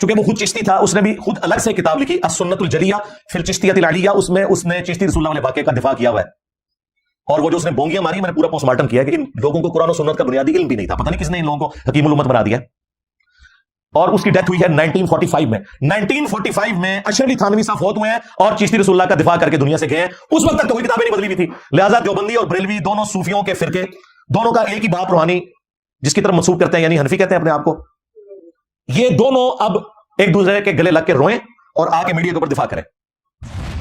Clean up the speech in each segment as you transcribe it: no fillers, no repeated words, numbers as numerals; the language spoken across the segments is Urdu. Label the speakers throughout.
Speaker 1: چونکہ وہ خود چشتی تھا، اس نے بھی خود الگ سے کتاب لکھی السنت الجلیہ فی الچشتیۃ العلیہ، اس میں اس نے چشتی رسول اللہ والے واقعے کا دفاع کیا ہوا ہے. اور وہ جو اس نے بونگیاں ماری، میں نے پورا پوسٹ مارٹم کیا کہ ان لوگوں کو قرآن و سنت کا بنیادی علم بھی نہیں تھا، پتہ نہیں کس نے ان لوگوں کو حکیم الامت بنا دیا. اور اس کی ڈیتھ ہوئی ہے 1945 میں. 1945 میں اشرف علی تھانوی صاحب فوت ہوئے ہیں اور چشتی رسول اللہ کا دفاع کر کے دنیا سے گئے ہیں. اس وقت تک تو کوئی کتابیں نہیں بدلی ہوئی تھی، لہذا دیوبندی اور بریلوی دونوں صوفیوں کے فرقے، دونوں کا ایک ہی باپ روحانی جس کی طرف منسوب کرتے ہیں، یعنی حنفی کہتے ہیں اپنے آپ کو، یہ دونوں اب ایک دوسرے کے گلے لگ کے روئیں اور آ کے میڈیا کے اوپر دفاع کریں.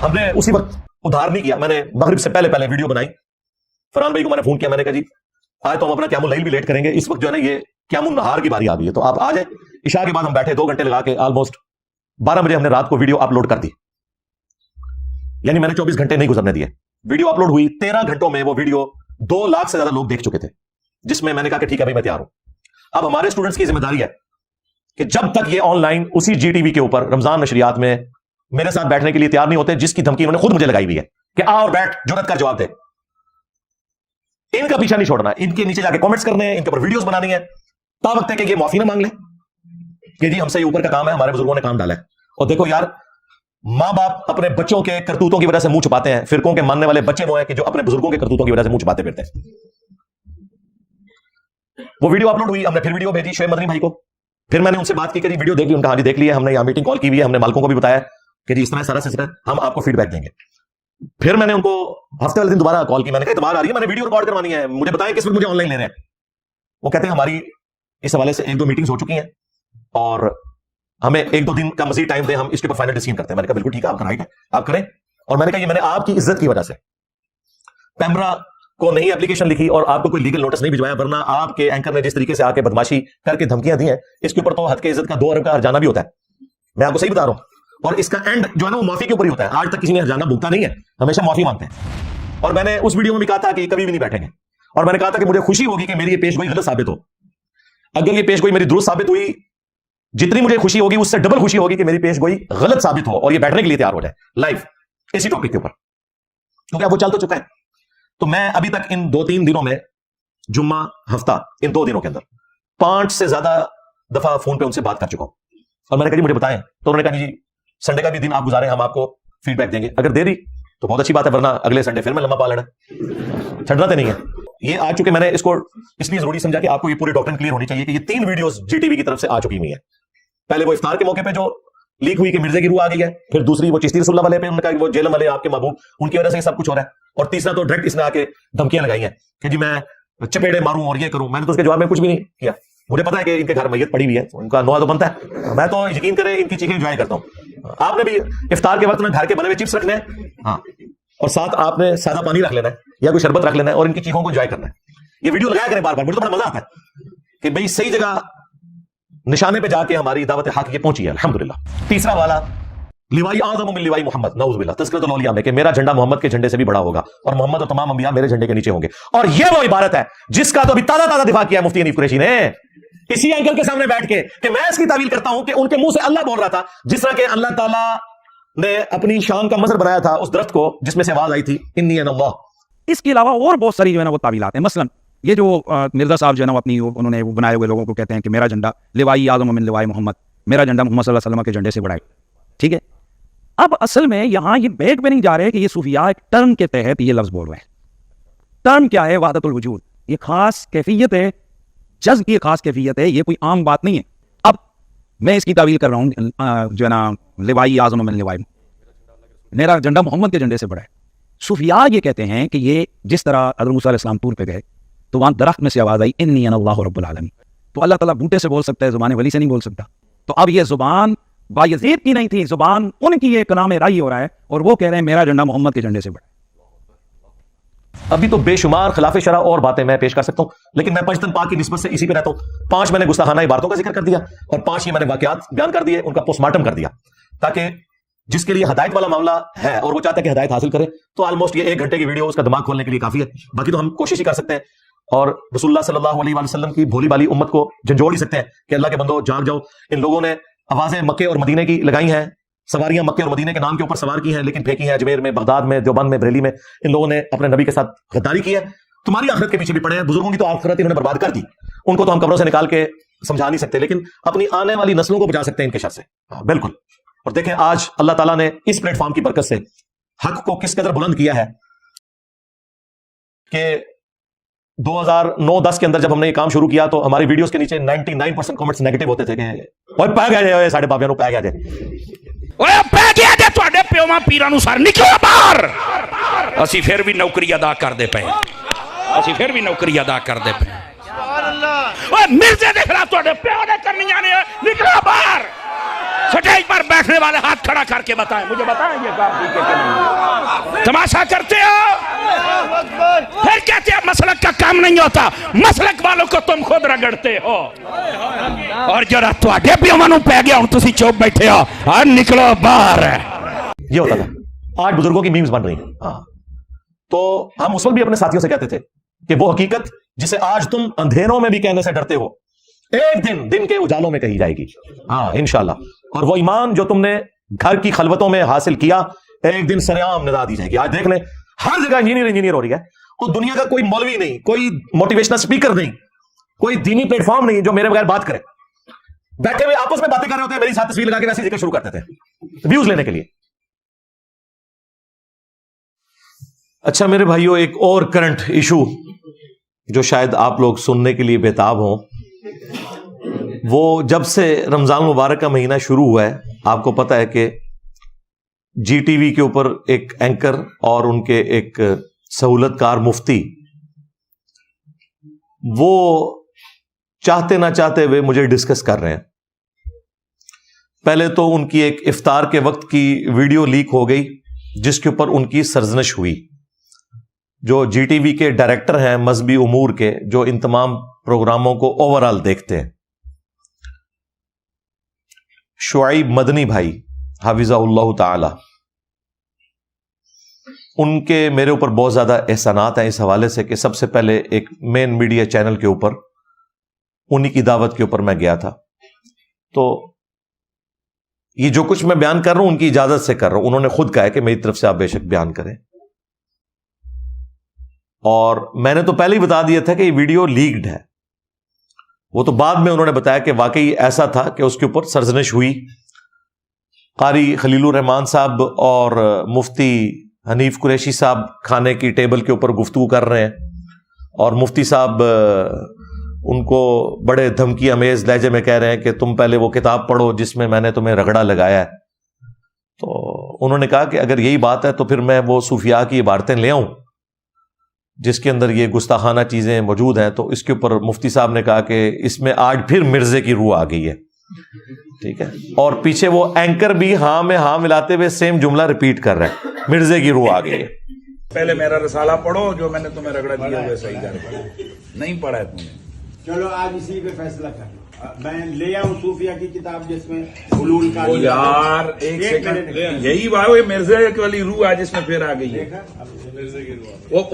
Speaker 1: ہم نے اسی وقت ادھار نہیں کیا، میں نے مغرب سے پہلے ویڈیو بنائی، فرحان بھائی کو میں نے فون کیا، میں نے کہا جی آج تو ہم اپنا قیام اللیل بھی لیٹ کریں گے، اس وقت جو ہے نا یہ قیام النہار کی باری آ گئی ہے، تو آپ آ جائیں. عشاء کے بعد ہم بیٹھے 2 گھنٹے لگا کے، آلموسٹ 12 بجے ہم نے رات کو ویڈیو اپلوڈ کر دی، یعنی میں نے 24 گھنٹے نہیں گزرنے دیے. ویڈیو اپلوڈ ہوئی، 13 گھنٹوں میں وہ ویڈیو 2 لاکھ سے زیادہ لوگ دیکھ چکے تھے، جس میں نے کہا کہ ٹھیک ہے بھائی میں تیار ہوں. اب ہمارے اسٹوڈنٹس کی ذمہ داری ہے کہ جب تک یہ آن لائن اسی جی ٹی وی کے اوپر رمضان نشریات میں میرے ساتھ بیٹھنے کے لیے تیار نہیں ہوتے، جس کی دھمکی انہوں نے خود مجھے لگائی ہوئی ہے کہ آ اور بیٹھ، جرات کر جواب دے، ان کا پیچھا نہیں چھوڑنا، ان کے نیچے جا کے کامنٹس کرنے ہیں، ان کے اوپر ویڈیوز بنانی ہے، تا وقت ہے کہ یہ معافی نہ مانگ لیں کہ جی ہم سے اوپر کا کام ہے، ہمارے بزرگوں نے کام ڈالا ہے. اور دیکھو یار، ماں باپ اپنے بچوں کے کرتوتوں کی وجہ سے منہ چھپاتے ہیں، فرقوں کے ماننے والے بچے وہ ہیں کہ جو اپنے بزرگوں کے کرتوتوں کی وجہ سے منہ چھپاتے پھرتے ہیں. وہ ویڈیو اپلوڈ ہوئی، ہم نے پھر ویڈیو بھیجی شعیب مدنی بھائی کو، پھر میں نے ان سے بات کی کہ جی ویڈیو دیکھ لی، ان کا ہاں جی دیکھ لی ہے، ہم نے یہاں میٹنگ کال کی ہوئی ہے، ہم نے مالکوں کو بھی بتایا کہ جی اس طرح سارا سلسلہ، ہم آپ کو فیڈ بیک دیں گے. پھر میں نے ان کو ہفتے والے دن دوبارہ کال کی، میں نے کہا اعتبار آ رہی ہے، میں نے ویڈیو ریکارڈ کروانی ہے، مجھے بتائیں کس وقت مجھے آن لائن لے رہے ہیں. وہ کہتے ہیں ہماری اس حوالے سے 1-2 میٹنگز ہو چکی ہیں اور ہمیں 1-2 دن کا مزید ٹائم دیں، ہم اس کے اوپر فائنل ڈیسیژن کرتے ہیں. میں نے کہا بالکل ٹھیک ہے، آپ کا رائٹ ہے، آپ کریں. اور میں نے کہا یہ میں نے آپ کی عزت کی وجہ سے پیمرا کو نہیں اپلیکیشن لکھی اور آپ کو کوئی لیگل نوٹس نہیں بھجوایا، ورنہ آپ کے اینکر نے جس طریقے سے آ کے بدماشی کر کے دھمکیاں دی ہیں، اس کے اوپر تو حد کے عزت کا 2 ارب کا ہرجانہ بھی ہوتا ہے. میں آپ کو صحیح بتا رہا ہوں. اور اس کا اینڈ جو ہے نا وہ معافی کے اوپر ہی ہوتا ہے. آج تک کسی نے ہرجانہ بھگتا نہیں ہے، ہمیشہ معافی مانگتے ہیں. اور میں نے اس ویڈیو میں بھی کہا تھا کہ یہ کبھی بھی نہیں بیٹھیں گے، اور میں نے کہا تھا کہ مجھے خوشی ہوگی کہ میری یہ پیش گوئی غلط ثابت ہو. اگر یہ پیش گوئی میری درست ثابت ہوئی، جتنی مجھے خوشی ہوگی اس سے ڈبل خوشی ہوگی کہ میری پیش گوئی غلط ثابت ہو اور یہ بیٹھنے کے لیے تیار ہو جائے لائیو اسی ٹاپک کے اوپر، کیونکہ اب وہ چل تو چکا ہے. تو میں ابھی تک ان 2-3 دنوں میں، جمعہ ہفتہ، ان 2 دنوں کے اندر 5 سے زیادہ دفعہ فون پہ ان سے بات کر چکا ہوں. اور میں نے کہا جی مجھے بتائیں، تو انہوں نے کہا جی سنڈے کا بھی دن آپ گزاریں، ہم آپ کو فیڈ بیک دیں گے. اگر دے دی تو بہت اچھی بات ہے، ورنہ اگلے سنڈے پھر میں لمبا پا لینا، چھڑنا تو نہیں ہے. یہ آ چکے، میں نے اس کو اس لیے ضروری سمجھا کہ آپ کو یہ پوری ڈاکٹرن کلیئر ہونی چاہیے کہ یہ 3 ویڈیوز جی ٹی وی کی طرف سے آ چکی ہوئی ہیں. پہلے وہ افطار کے موقع پہ جو لیک ہوئی کہ مرزا کی روح آ گئی ہے، پھر دوسری وہ چشتی رسول اللہ والے پہ انہوں نے کہا کہ وہ جیلم والے آپ کے محبوب، ان کی وجہ سے یہ سب کچھ ہو رہا ہے. اور تیسرا تو ڈائریکٹ اس نے آ کے دھمکیاں لگائی ہیں کہ جی میں چپیڑے ماروں اور یہ کروں. میں نے تو اس کے جواب میں کچھ بھی نہیں کیا. مجھے پتا ہے کہ ان کے گھر میت پڑی ہوئی ہے، ان کا نوحہ تو بنتا ہے، میں تو یقین کریں ان کی چیخیں انجوائے کرتا ہوں. آپ نے بھی افطار کے وقت میں گھر کے بنے ہوئے چپس رکھنے ہیں، ہاں، اور ساتھ آپ نے سادہ پانی رکھ لینا ہے یا کوئی شربت رکھ لینا ہے اور ان کی چیخوں کو انجوائے کرنا ہے. یہ ویڈیو لگایا کریں بار بار، مجھے تو بڑا مزہ آتا ہے کہ بھئی صحیح جگہ نشانے پہ جا کے ہماری دعوت حق یہ پہنچی ہے الحمدللہ. تیسرا والا لیوائی اعظم من لیوائی محمد، نعوذ باللہ، تذکرۃ الاولیاء میں کہ میرا جھنڈا محمد کے جھنڈے سے بھی بڑا ہوگا اور محمد اور تمام انبیاء میرے جھنڈے کے نیچے ہوں گے. اور یہ وہ عبارت ہے جس کا تو ابھی تازہ دفاع کیا ہے مفتی حنیف قریشی نے اسی اینگل کے سامنے بیٹھ کے کہ میں اس کی تعویل کرتا ہوں کہ ان کے منہ سے اللہ بول رہا تھا، جس طرح کہ اللہ تعالیٰ نے اپنی شان کا مظہر بنایا تھا اس درخت کو جس میں سے آواز آئی تھی انی انا اللہ.
Speaker 2: اس کے علاوہ اور بہت ساری جو ہے نا وہ تعویلات ہیں. مثلا یہ جو مرزا صاحب جو ہے نا اپنی انہوں نے وہ بنائے ہوئے لوگوں کو کہتے ہیں کہ میرا جھنڈا لیوائی اعظم من لیوائی محمد، میرا جھنڈا محمد صلی اللہ علیہ وسلم کے جھنڈے سے بڑا ہے. ٹھیک ہے، اب اصل میں یہاں یہ بیک پہ نہیں جا رہے کہ یہ صوفیاء ایک ٹرم کے تحت یہ لفظ بول رہے ہیں. ٹرم کیا ہے؟ وحدت الوجود. یہ خاص کیفیت ہے، جذب کی خاص کیفیت ہے، یہ کوئی عام بات نہیں ہے. اب میں اس کی تعویل کر رہا ہوں جو ہے نا لیوائی اعظم من لیوائی، میرا جھنڈا محمد کے جھنڈے سے بڑا ہے. صوفیاء یہ کہتے ہیں کہ یہ جس طرح حضرت موسیٰ علیہ السلام طور پہ گئے تو وہاں درخت میں سے آواز آئی انی انا اللہ رب العالمین. تو اللہ تعالیٰ بوٹے سے بول سکتا ہے، زبان ولی سے نہیں بول سکتا. تو اب یہ زبان بایزید کی نہیں تھی، زبان ان کی ایک نام رائی ہو رہا ہے اور وہ کہہ رہے ہیں میرا جھنڈا محمد کے جھنڈے سے بڑا ہے.
Speaker 1: ابھی تو بے شمار خلاف شرع اور باتیں میں پیش کر سکتا ہوں، لیکن میں پنجتن پاک کی نسبت سے اسی پہ رہتا ہوں. 5 میں نے گستاخانہ عبارتوں کا ذکر کر دیا اور 5 یہ میں نے واقعات بیان کر دیے، ان کا پوسٹ مارٹم کر دیا، تاکہ جس کے لیے ہدایت والا معاملہ ہے اور وہ چاہتا ہے کہ ہدایت حاصل کرے تو آلموسٹ یہ 1 گھنٹے کی ویڈیو اس کا دماغ کھولنے کے لیے کافی ہے. باقی تو ہم کوشش ہی کر سکتے ہیں اور رسول اللہ صلی اللہ علیہ وسلم کی بھولی بالی امت کو جھنجھوڑ ہی سکتے ہیں کہ اللہ کے بندو جاگ جاؤ. ان لوگوں نے آوازیں مکے اور مدینے کی لگائی ہیں، سواریاں مکے اور مدینے کے نام کے اوپر سوار کی ہیں لیکن پھینکی ہیں اجمیر میں، بغداد میں، دیوبند میں، بریلی میں. ان لوگوں نے اپنے نبی کے ساتھ غداری کی ہے. تمہاری آخرت کے پیچھے بھی پڑے ہیں، بزرگوں کی تو آخرت انہوں نے برباد کر دی، ان کو تو ہم قبروں سے نکال کے سمجھا نہیں سکتے لیکن اپنی آنے والی نسلوں کو بچا سکتے ہیں ان کے شر سے. بالکل. اور دیکھیں آج اللہ تعالیٰ نے اس پلیٹ فارم کی برکت سے حق کو کس قدر بلند کیا ہے کہ 2009-10 کے اندر جب ہم نے یہ کام شروع کیا تو ہماری ویڈیوز کے نیچے 99% کمنٹس نیگیٹو ہوتے تھے کہ اوئے پہ گیا جائے ساڈے بابیاں نو پہ گیا جائے
Speaker 3: اوے پہ گیا جائے تواڈے پیواں پیراں نو سر نکلو باہر. اسی پھر بھی نوکری ادا کردے پئے, اسی پھر بھی نوکری ادا کردے پئے. اوے مرزے دے خلاف تواڈے پیو نے کرنیاں نے, نکلو باہر. سٹیج پر بیٹھنے والے ہاتھ کھڑا کر کے بتائیں, مجھے بتائیں یہ کام ٹھیک ہے کہ نہیں. تماشا کرتے ہو پھر کہتے ہیں مسلک کا کام نہیں ہوتا. مسلک والوں کو تم خود رگڑتے ہو. اور جڑا تواڈے پیواں نو پے گیا ہن تسی چوپ بیٹھے ہو, ہاں نکلو باہر.
Speaker 1: یہ ہوتا تھا. آج بزرگوں کی میمز بن رہی ہیں. تو ہم اس وقت بھی اپنے ساتھیوں سے کہتے تھے کہ وہ حقیقت جسے آج تم اندھیروں میں بھی کہنے سے ڈرتے ہو ایک دن کے اجالوں میں کہی جائے گی. ہاں انشاءاللہ. اور وہ ایمان جو تم نے گھر کی خلوتوں میں حاصل کیا ایک دن سر عام ندا دی جائے گی. آج دیکھ لیں ہر جگہ انجینئر ہو رہی ہے اور دنیا کا کوئی مولوی نہیں, کوئی موٹیویشنل اسپیکر نہیں, کوئی دینی پلیٹ فارم نہیں جو میرے بغیر بات کرے. بیٹھے ہوئے آپس میں باتیں کر رہے ہوتے ہیں, میری ساتھ تصویر لگا کے ویسے ذکر شروع کرتے تھے ویوز لینے کے لیے. اچھا میرے بھائیوں, ایک اور کرنٹ ایشو جو شاید آپ لوگ سننے کے لیے بےتاب ہوں, وہ جب سے رمضان مبارک کا مہینہ شروع ہوا ہے آپ کو پتا ہے کہ جی ٹی وی کے اوپر ایک اینکر اور ان کے ایک سہولت کار مفتی وہ چاہتے نہ چاہتے ہوئے مجھے ڈسکس کر رہے ہیں. پہلے تو ان کی ایک افطار کے وقت کی ویڈیو لیک ہو گئی جس کے اوپر ان کی سرزنش ہوئی. جو جی ٹی وی کے ڈائریکٹر ہیں مذہبی امور کے, جو ان تمام پروگراموں کو اوور آل دیکھتے ہیں, شعیب مدنی بھائی حافظہ اللہ تعالی, ان کے میرے اوپر بہت زیادہ احسانات ہیں اس حوالے سے کہ سب سے پہلے ایک مین میڈیا چینل کے اوپر انہی کی دعوت کے اوپر میں گیا تھا. تو یہ جو کچھ میں بیان کر رہا ہوں ان کی اجازت سے کر رہا ہوں. انہوں نے خود کہا ہے کہ میری طرف سے آپ بے شک بیان کریں, اور میں نے تو پہلے ہی بتا دیا تھا کہ یہ ویڈیو لیکڈ ہے. وہ تو بعد میں انہوں نے بتایا کہ واقعی ایسا تھا کہ اس کے اوپر سرزنش ہوئی. قاری خلیل الرحمان صاحب اور مفتی حنیف قریشی صاحب کھانے کی ٹیبل کے اوپر گفتگو کر رہے ہیں اور مفتی صاحب ان کو بڑے دھمکی امیز لہجے میں کہہ رہے ہیں کہ تم پہلے وہ کتاب پڑھو جس میں نے تمہیں رگڑا لگایا ہے. تو انہوں نے کہا کہ اگر یہی بات ہے تو پھر میں وہ صوفیاء کی عبارتیں لے آؤں جس کے اندر یہ گستاخانہ چیزیں موجود ہیں. تو اس کے اوپر مفتی صاحب نے کہا کہ اس میں آج پھر مرزے کی روح آ گئی ہے. ٹھیک ہے, اور پیچھے وہ اینکر بھی ہاں میں ہاں ملاتے ہوئے سیم جملہ ریپیٹ کر رہے ہیں, مرزے کی روح آ گئی ہے.
Speaker 3: پہلے میرا رسالہ پڑھو جو میں نے تمہیں رگڑا دیا ہوئے صحیح کر نہیں پڑھا ہے تم نے.
Speaker 4: چلو آج اسی پہ فیصلہ کر لو. میں لے آؤں صوفیہ کی کتاب جس میں حلول کا
Speaker 3: یار ایک سیکنڈ, یہی بات ہے مرزا والی روح آج اس میں پھر آ گئی ہے.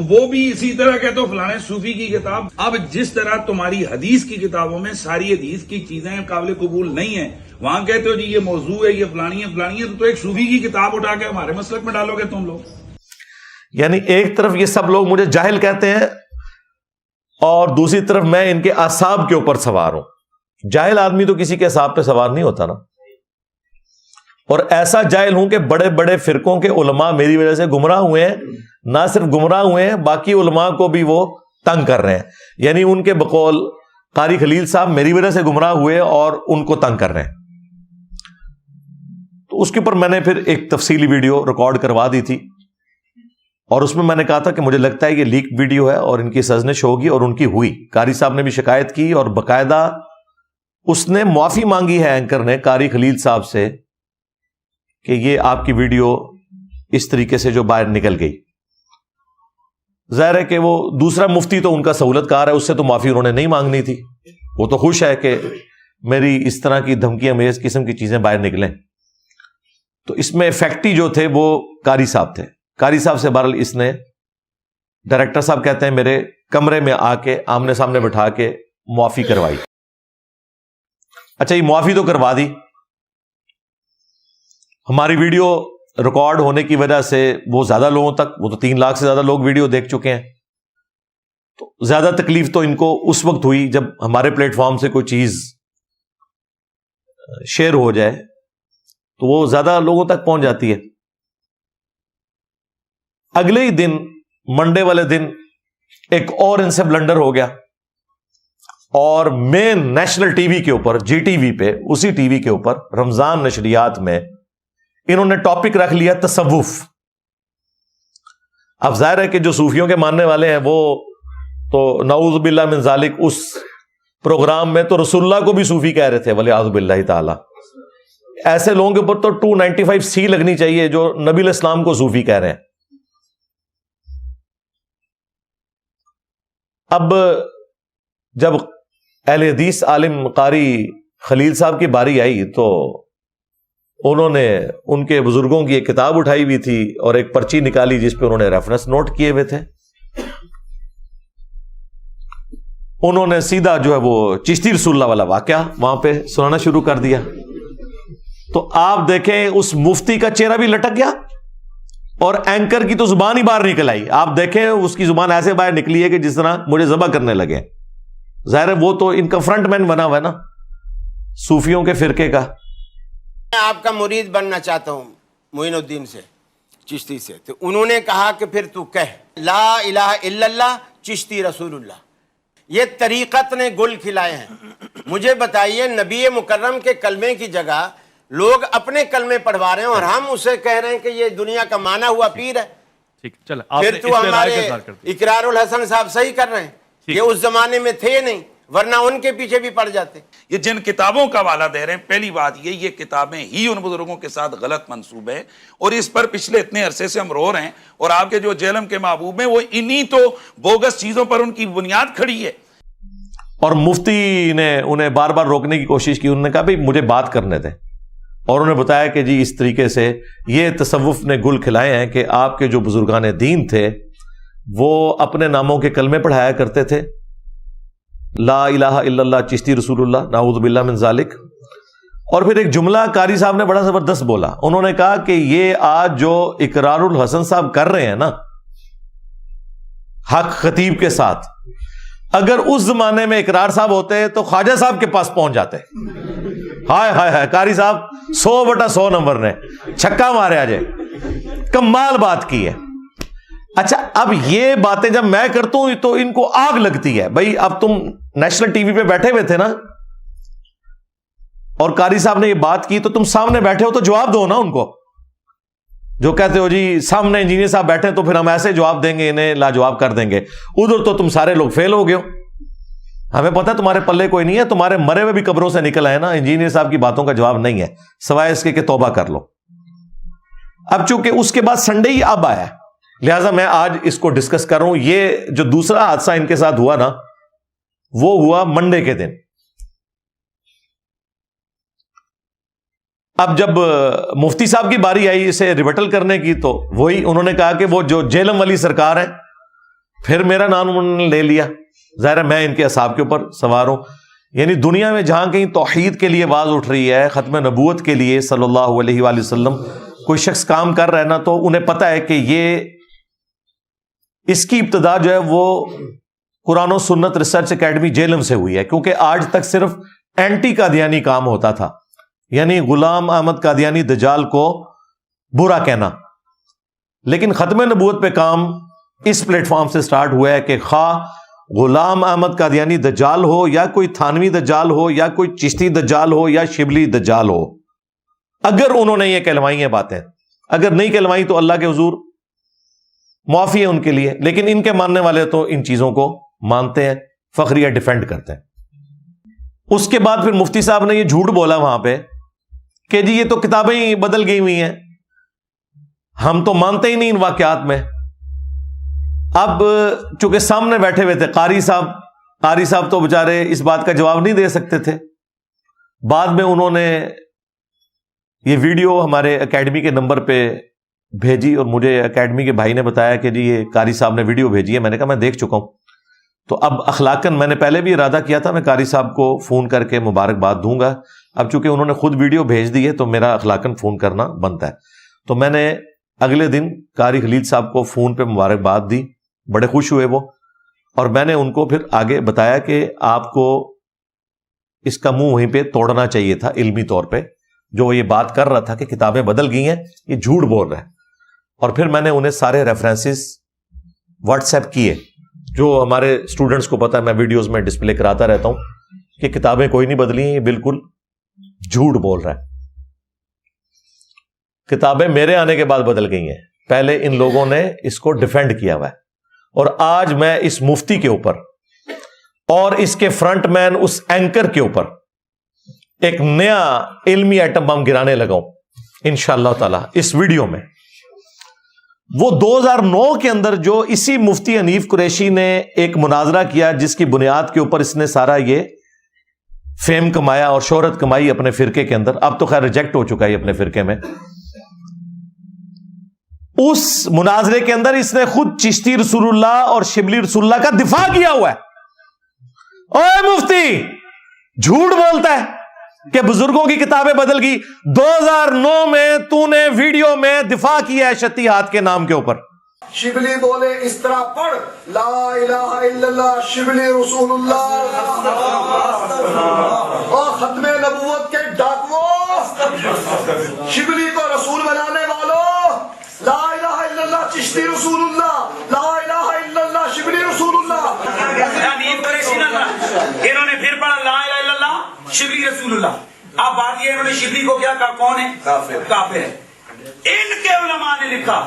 Speaker 3: وہ بھی اسی طرح کہتے ہو فلانے صوفی کی کتاب. اب جس طرح تمہاری حدیث کی کتابوں میں ساری حدیث کی چیزیں قابل قبول نہیں ہیں, وہاں کہتے ہو جی یہ موضوع ہے, یہ فلانی ہے, تو ایک صوفی کی کتاب اٹھا کے ہمارے مسلک میں ڈالو گے تم لوگ.
Speaker 1: یعنی ایک طرف یہ سب لوگ مجھے جاہل کہتے ہیں اور دوسری طرف میں ان کے اعصاب کے اوپر سوار ہوں. جاہل آدمی تو کسی کے اعصاب پہ سوار نہیں ہوتا نا. اور ایسا جاہل ہوں کہ بڑے بڑے فرقوں کے علماء میری وجہ سے گمراہ ہوئے ہیں. نہ صرف گمراہ ہوئے ہیں, باقی علماء کو بھی وہ تنگ کر رہے ہیں. یعنی ان کے بقول قاری خلیل صاحب میری وجہ سے گمراہ ہوئے اور ان کو تنگ کر رہے ہیں. تو اس کے اوپر میں نے پھر ایک تفصیلی ویڈیو ریکارڈ کروا دی تھی اور اس میں میں نے کہا تھا کہ مجھے لگتا ہے یہ لیک ویڈیو ہے اور ان کی سرزنش ہوگی, اور ان کی ہوئی. قاری صاحب نے بھی شکایت کی اور باقاعدہ اس نے معافی مانگی ہے اینکر نے قاری خلیل صاحب سے کہ یہ آپ کی ویڈیو اس طریقے سے جو باہر نکل گئی. ظاہر ہے کہ وہ دوسرا مفتی تو ان کا سہولت کار ہے, اس سے تو معافی انہوں نے نہیں مانگنی تھی. وہ تو خوش ہے کہ میری اس طرح کی دھمکی امیز قسم کی چیزیں باہر نکلیں. تو اس میں افیکٹی جو تھے وہ قاری صاحب تھے. قاری صاحب سے بہرحال اس نے, ڈائریکٹر صاحب کہتے ہیں میرے کمرے میں آ کے آمنے سامنے بٹھا کے معافی کروائی. اچھا یہ معافی تو کروا دی, ہماری ویڈیو ریکارڈ ہونے کی وجہ سے وہ زیادہ لوگوں تک, وہ تو 3 لاکھ سے زیادہ لوگ ویڈیو دیکھ چکے ہیں. تو زیادہ تکلیف تو ان کو اس وقت ہوئی جب ہمارے پلیٹ فارم سے کوئی چیز شیئر ہو جائے تو وہ زیادہ لوگوں تک پہنچ جاتی ہے. اگلے ہی دن منڈے والے دن ایک اور ان سے بلنڈر ہو گیا اور مین نیشنل ٹی وی کے اوپر جی ٹی وی پہ اسی ٹی وی کے اوپر رمضان نشریات میں انہوں نے ٹاپک رکھ لیا تصوف. اب ظاہر ہے کہ جو صوفیوں کے ماننے والے ہیں وہ تو نعوذ باللہ من ذالک اس پروگرام میں تو رسول اللہ کو بھی صوفی کہہ رہے تھے ولیعوذ باللہ تعالی. ایسے لوگوں کے اوپر تو 295C لگنی چاہیے جو نبی علیہ السلام کو صوفی کہہ رہے ہیں. اب جب اہل حدیث عالم قاری خلیل صاحب کی باری آئی تو انہوں نے ان کے بزرگوں کی ایک کتاب اٹھائی ہوئی تھی اور ایک پرچی نکالی جس پہ انہوں نے ریفرنس نوٹ کیے ہوئے تھے. انہوں نے سیدھا جو ہے وہ چشتی رسول اللہ والا واقعہ وہاں پہ سنانا شروع کر دیا. تو آپ دیکھیں اس مفتی کا چہرہ بھی لٹک گیا اور اینکر کی تو زبان ہی باہر نکل آئی. آپ دیکھیں اس کی زبان ایسے باہر نکلی ہے کہ جس طرح مجھے ذبح کرنے لگے. ظاہر ہے وہ تو ان کا فرنٹ مین بنا ہوا ہے نا صوفیوں کے فرقے کا.
Speaker 5: میں آپ کا مرید بننا چاہتا ہوں معین الدین سے چشتی سے. تو انہوں نے کہا کہ پھر تو کہہ لا الہ الا اللہ چشتی رسول اللہ. یہ طریقت نے گل کھلائے ہیں. مجھے بتائیے نبی مکرم کے کلمے کی جگہ لوگ اپنے کلمے پڑھوا رہے ہیں اور ہم اسے کہہ رہے ہیں کہ یہ دنیا کا مانا ہوا پیر ہے.
Speaker 6: ٹھیک چل
Speaker 5: پھر تو ہمارے اقرار الحسن صاحب صحیح کر رہے ہیں. یہ اس زمانے میں تھے نہیں ورنہ ان کے پیچھے بھی پڑ جاتے.
Speaker 3: یہ جن کتابوں کا حوالہ دے رہے ہیں پہلی بات یہ کتابیں ہی ان بزرگوں کے ساتھ غلط منسوب ہے اور اس پر پچھلے اتنے عرصے سے ہم رو رہے ہیں. اور آپ کے جو جیلم کے محبوب ہیں وہ انہی تو بوگس چیزوں پر ان کی بنیاد کھڑی ہے.
Speaker 1: اور مفتی نے انہیں بار بار روکنے کی کوشش کی. انہوں نے کہا بھائی مجھے بات کرنے دیں اور انہوں نے بتایا کہ جی اس طریقے سے یہ تصوف نے گل کھلائے ہیں کہ آپ کے جو بزرگان دین تھے وہ اپنے ناموں کے کلمے پڑھایا کرتے تھے لا الہ الا اللہ چشتی رسول اللہ نعوذ باللہ من ذالک. اور پھر ایک جملہ قاری صاحب نے بڑا زبردست بولا. انہوں نے کہا کہ یہ آج جو اقرار الحسن صاحب کر رہے ہیں نا حق خطیب کے ساتھ, اگر اس زمانے میں اقرار صاحب ہوتے تو خواجہ صاحب کے پاس پہنچ جاتے. ہائے ہائے ہائے قاری صاحب 100/100 نمبر نے چھکا مارے آجے. کمال بات کی ہے. اچھا اب یہ باتیں جب میں کرتا ہوں تو ان کو آگ لگتی ہے. بھائی اب تم نیشنل ٹی وی پہ بیٹھے ہوئے تھے نا اور قاری صاحب نے یہ بات کی تو تم سامنے بیٹھے ہو تو جواب دو نا ان کو. جو کہتے ہو جی سامنے انجینئر صاحب بیٹھے تو پھر ہم ایسے جواب دیں گے انہیں لاجواب کر دیں گے. ادھر تو تم سارے لوگ فیل ہو گئے ہو. ہمیں پتہ تمہارے پلے کوئی نہیں ہے. تمہارے مرے ہوئے بھی قبروں سے نکل آئے نا. انجینئر صاحب کی باتوں کا جواب نہیں ہے سوائے اس کے کہ توبہ کر لو. اب چونکہ اس کے بعد سنڈے ہی اب آیا لہٰذا میں آج اس کو ڈسکس کر رہا ہوں. یہ جو دوسرا حادثہ ان کے ساتھ ہوا نا وہ ہوا منڈے کے دن. اب جب مفتی صاحب کی باری آئی اسے ریبٹل کرنے کی تو وہی انہوں نے کہا کہ وہ جو جیلم والی سرکار ہے پھر میرا نام انہوں نے لے لیا. ظاہر ہے میں ان کے اصحاب کے اوپر سوار ہوں. یعنی دنیا میں جہاں کہیں توحید کے لیے آواز اٹھ رہی ہے ختم نبوت کے لیے صلی اللہ علیہ وآلہ وسلم کوئی شخص کام کر رہا ہے نا تو انہیں پتہ ہے کہ یہ اس کی ابتدا جو ہے وہ قرآن و سنت ریسرچ اکیڈمی جیلم سے ہوئی ہے. کیونکہ آج تک صرف اینٹی قادیانی کام ہوتا تھا یعنی غلام احمد قادیانی دجال کو برا کہنا. لیکن ختم نبوت پہ کام اس پلیٹ فارم سے سٹارٹ ہوا ہے کہ خواہ غلام احمد قادیانی دجال ہو یا کوئی تھانوی دجال ہو یا کوئی چشتی دجال ہو یا شبلی دجال ہو, اگر انہوں نے یہ کہلوائی ہیں باتیں, اگر نہیں کہلوائی تو اللہ کے حضور معافی ہے ان کے لیے. لیکن ان کے ماننے والے تو ان چیزوں کو مانتے ہیں, فخریہ ڈیفینڈ کرتے ہیں. اس کے بعد پھر مفتی صاحب نے یہ جھوٹ بولا وہاں پہ کہ جی یہ تو کتابیں ہی بدل گئی ہوئی ہیں, ہم تو مانتے ہی نہیں ان واقعات میں. اب چونکہ سامنے بیٹھے ہوئے تھے قاری صاحب تو بےچارے اس بات کا جواب نہیں دے سکتے تھے. بعد میں انہوں نے یہ ویڈیو ہمارے اکیڈمی کے نمبر پہ بھیجی اور مجھے اکیڈمی کے بھائی نے بتایا کہ جی یہ قاری صاحب نے ویڈیو بھیجی ہے. میں نے کہا میں دیکھ چکا ہوں. تو اب اخلاقاً میں نے پہلے بھی ارادہ کیا تھا میں قاری صاحب کو فون کر کے مبارکباد دوں گا. اب چونکہ انہوں نے خود ویڈیو بھیج دی ہے تو میرا اخلاقاً فون کرنا بنتا ہے. تو میں نے اگلے دن قاری خلیل صاحب کو فون پہ مبارکباد دی. بڑے خوش ہوئے وہ, اور میں نے ان کو پھر آگے بتایا کہ آپ کو اس کا منہ وہیں پہ توڑنا چاہیے تھا علمی طور پہ. جو وہ یہ بات کر رہا تھا کہ کتابیں بدل گئی ہیں, یہ جھوٹ بول رہا ہے. اور پھر میں نے انہیں سارے ریفرنسز واٹس ایپ کیے. جو ہمارے اسٹوڈنٹس کو پتا ہے, میں ویڈیوز میں ڈسپلے کراتا رہتا ہوں کہ کتابیں کوئی نہیں بدلی ہیں, یہ بالکل جھوٹ بول رہا ہے. کتابیں میرے آنے کے بعد بدل گئی ہیں, پہلے ان لوگوں نے اس کو ڈیفینڈ کیا ہوا ہے. اور آج میں اس مفتی کے اوپر اور اس کے فرنٹ مین اس اینکر کے اوپر ایک نیا علمی ایٹم بم گرانے لگا ہوں انشاءاللہ تعالی اس ویڈیو میں. وہ 2009 کے اندر جو اسی مفتی حنیف قریشی نے ایک مناظرہ کیا جس کی بنیاد کے اوپر اس نے سارا یہ فیم کمایا اور شہرت کمائی اپنے فرقے کے اندر, اب تو خیر ریجیکٹ ہو چکا ہے اپنے فرقے میں. اس مناظرے کے اندر اس نے خود چشتی رسول اللہ اور شبلی رسول اللہ کا دفاع کیا ہوا ہے. اوے مفتی, جھوٹ بولتا ہے کہ بزرگوں کی کتابیں بدل گئی. 2009 میں تو نے ویڈیو میں دفاع کیا ہے شتی ہاتھ کے نام کے اوپر.
Speaker 7: شبلی بولے اس طرح پڑھ, لا الہ الا اللہ شبلی رسول اللہ. اور ختم نبوت کے ڈاکووں, شبلی کو رسول بنانے والوں, لا الہ الا اللہ چشتی رسول اللہ, لا الہ الا اللہ شبلی رسول اللہ.
Speaker 8: انہوں نے پھر پڑھا لا الہ الا اللہ شبلی رسول اللہ. اب بات یہ, انہوں نے شبلی کو کیا کہا, کون ہے, کافر ہے. ان کے علماء نے لکھا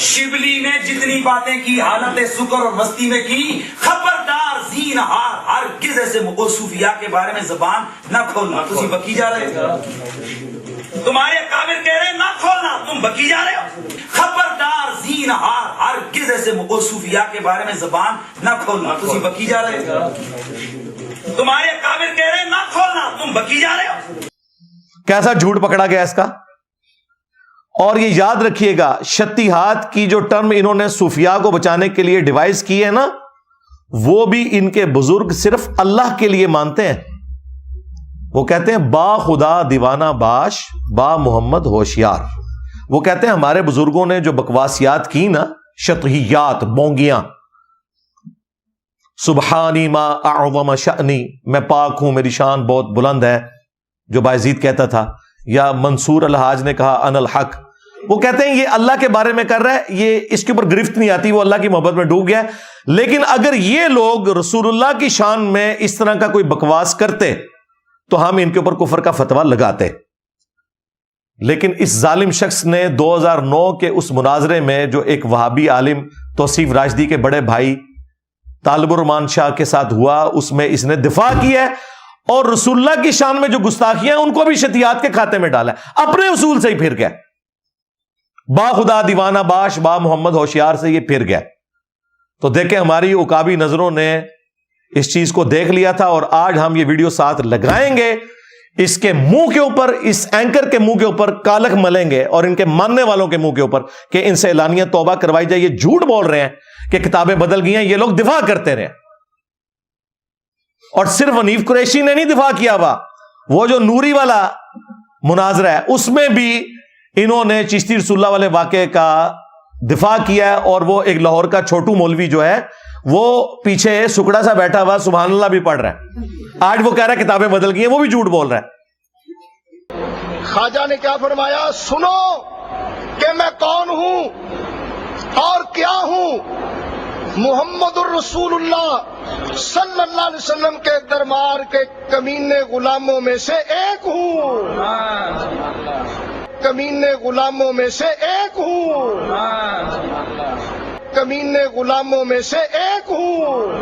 Speaker 8: شبلی نے جتنی باتیں کی حالت سکر اور مستی میں کی, خبردار زینہار ہرگز ایسے صوفیاء کے بارے میں زبان نہ کھولنا. تسی بکی جا رہے ہو, تمہارے کافر کہہ رہے ہیں نہ کھولنا, تم بکی جا رہے ہو. خبردار زینہار ہرگز ایسے صوفیاء کے بارے میں زبان نہ کھولنا. تسی بکی جا رہے ہو, تمہارے کافر کہہ رہے ہیں نہ کھولنا, تم بکی جا رہے ہو.
Speaker 1: کیسا جھوٹ پکڑا گیا اس کا. اور یہ یاد رکھیے گا, شتی ہاتھ کی جو ٹرم انہوں نے صوفیاء کو بچانے کے لیے ڈیوائز کی ہے نا, وہ بھی ان کے بزرگ صرف اللہ کے لیے مانتے ہیں. وہ کہتے ہیں با خدا دیوانہ باش, با محمد ہوشیار. وہ کہتے ہیں ہمارے بزرگوں نے جو بکواسیات کی نا, شطحیات, بونگیاں, سبحانی ما اعظم شأنی, میں پاک ہوں میری شان بہت بلند ہے, جو بایزید کہتا تھا, یا منصور الحاج نے کہا ان الحق. وہ کہتے ہیں یہ اللہ کے بارے میں کر رہا ہے, یہ اس کے اوپر گرفت نہیں آتی, وہ اللہ کی محبت میں ڈوب گیا ہے. لیکن اگر یہ لوگ رسول اللہ کی شان میں اس طرح کا کوئی بکواس کرتے تو ہم ان کے اوپر کفر کا فتویٰ لگاتے. لیکن اس ظالم شخص نے 2009 کے اس مناظرے میں جو ایک وہابی عالم توصیف راشدی کے بڑے بھائی طالب الرحمان شاہ کے ساتھ ہوا, اس میں اس نے دفاع کی ہے اور رسول اللہ کی شان میں جو گستاخیاں ان کو بھی شتیات کے کھاتے میں ڈالا ہے, اپنے اصول سے ہی پھر گیا. با خدا دیوانہ باش, با محمد ہوشیار سے یہ پھر گیا. تو دیکھیں ہماری عقابی نظروں نے اس چیز کو دیکھ لیا تھا, اور آج ہم یہ ویڈیو ساتھ لگائیں گے, اس کے منہ کے اوپر, اس اینکر کے منہ کے اوپر کالک ملیں گے, اور ان کے ماننے والوں کے منہ کے اوپر کہ ان سے اعلانیہ توبہ کروائی جائے. یہ جھوٹ بول رہے ہیں کہ کتابیں بدل گئی ہیں, یہ لوگ دفاع کرتے رہے. اور صرف حنیف قریشی نے نہیں دفاع کیا ہوا, وہ جو نوری والا مناظرہ ہے اس میں بھی انہوں نے چشتی رسول اللہ والے واقعے کا دفاع کیا ہے. اور وہ ایک لاہور کا چھوٹو مولوی جو ہے وہ پیچھے سکڑا سا بیٹھا ہوا سبحان اللہ بھی پڑھ رہا ہے, آج وہ کہہ رہا ہے کتابیں بدل گئی ہیں, وہ بھی جھوٹ بول رہا ہے.
Speaker 7: خواجہ نے کیا فرمایا, سنو کہ میں کون ہوں اور کیا ہوں. محمد الرسول اللہ صلی اللہ علیہ وسلم کے دربار کے کمینے غلاموں میں سے ایک ہوں, کمینے غلاموں میں سے ایک ہوں, کمینے غلاموں میں سے ایک ہوں.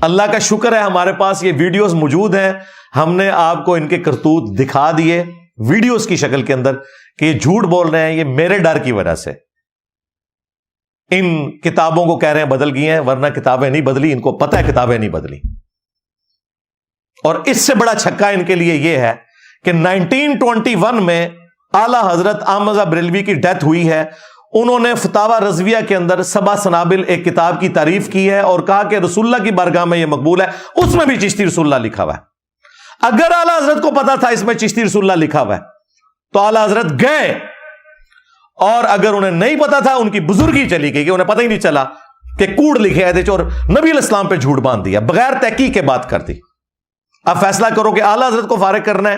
Speaker 1: اللہ کا شکر ہے ہمارے پاس یہ ویڈیوز موجود ہیں, ہم نے آپ کو ان کے کرتوت دکھا دیے ویڈیوز کی شکل کے اندر کہ یہ جھوٹ بول رہے ہیں. یہ میرے ڈر کی وجہ سے ان کتابوں کو کہہ رہے ہیں بدل گئی ہیں, ورنہ کتابیں نہیں بدلی, ان کو پتہ ہے کتابیں نہیں بدلی. اور اس سے بڑا چھکا ان کے لیے یہ ہے کہ 1921 میں اعلیٰ حضرت احمد رضا بریلوی کی ڈیتھ ہوئی ہے. انہوں نے فتاوی رضویہ کے اندر سبع سنابل ایک کتاب کی تعریف کی ہے اور کہا کہ رسول اللہ کی بارگاہ میں یہ مقبول ہے. اس میں بھی چشتی رسول اللہ لکھا ہوا ہے. اگر اعلیٰ حضرت کو پتا تھا اس میں چشتی رسول اللہ لکھا ہوا ہے تو اعلیٰ حضرت گئے, اور اگر انہیں نہیں پتا تھا ان کی بزرگی چلی گئی کہ انہیں پتہ ہی نہیں چلا کہ کوڑ لکھے آئے تھے اور نبی علیہ السلام پہ جھوٹ باندھ دیا, بغیر تحقیق کے بات کر دی. اب فیصلہ کرو کہ اعلیٰ حضرت کو فارغ کرنا ہے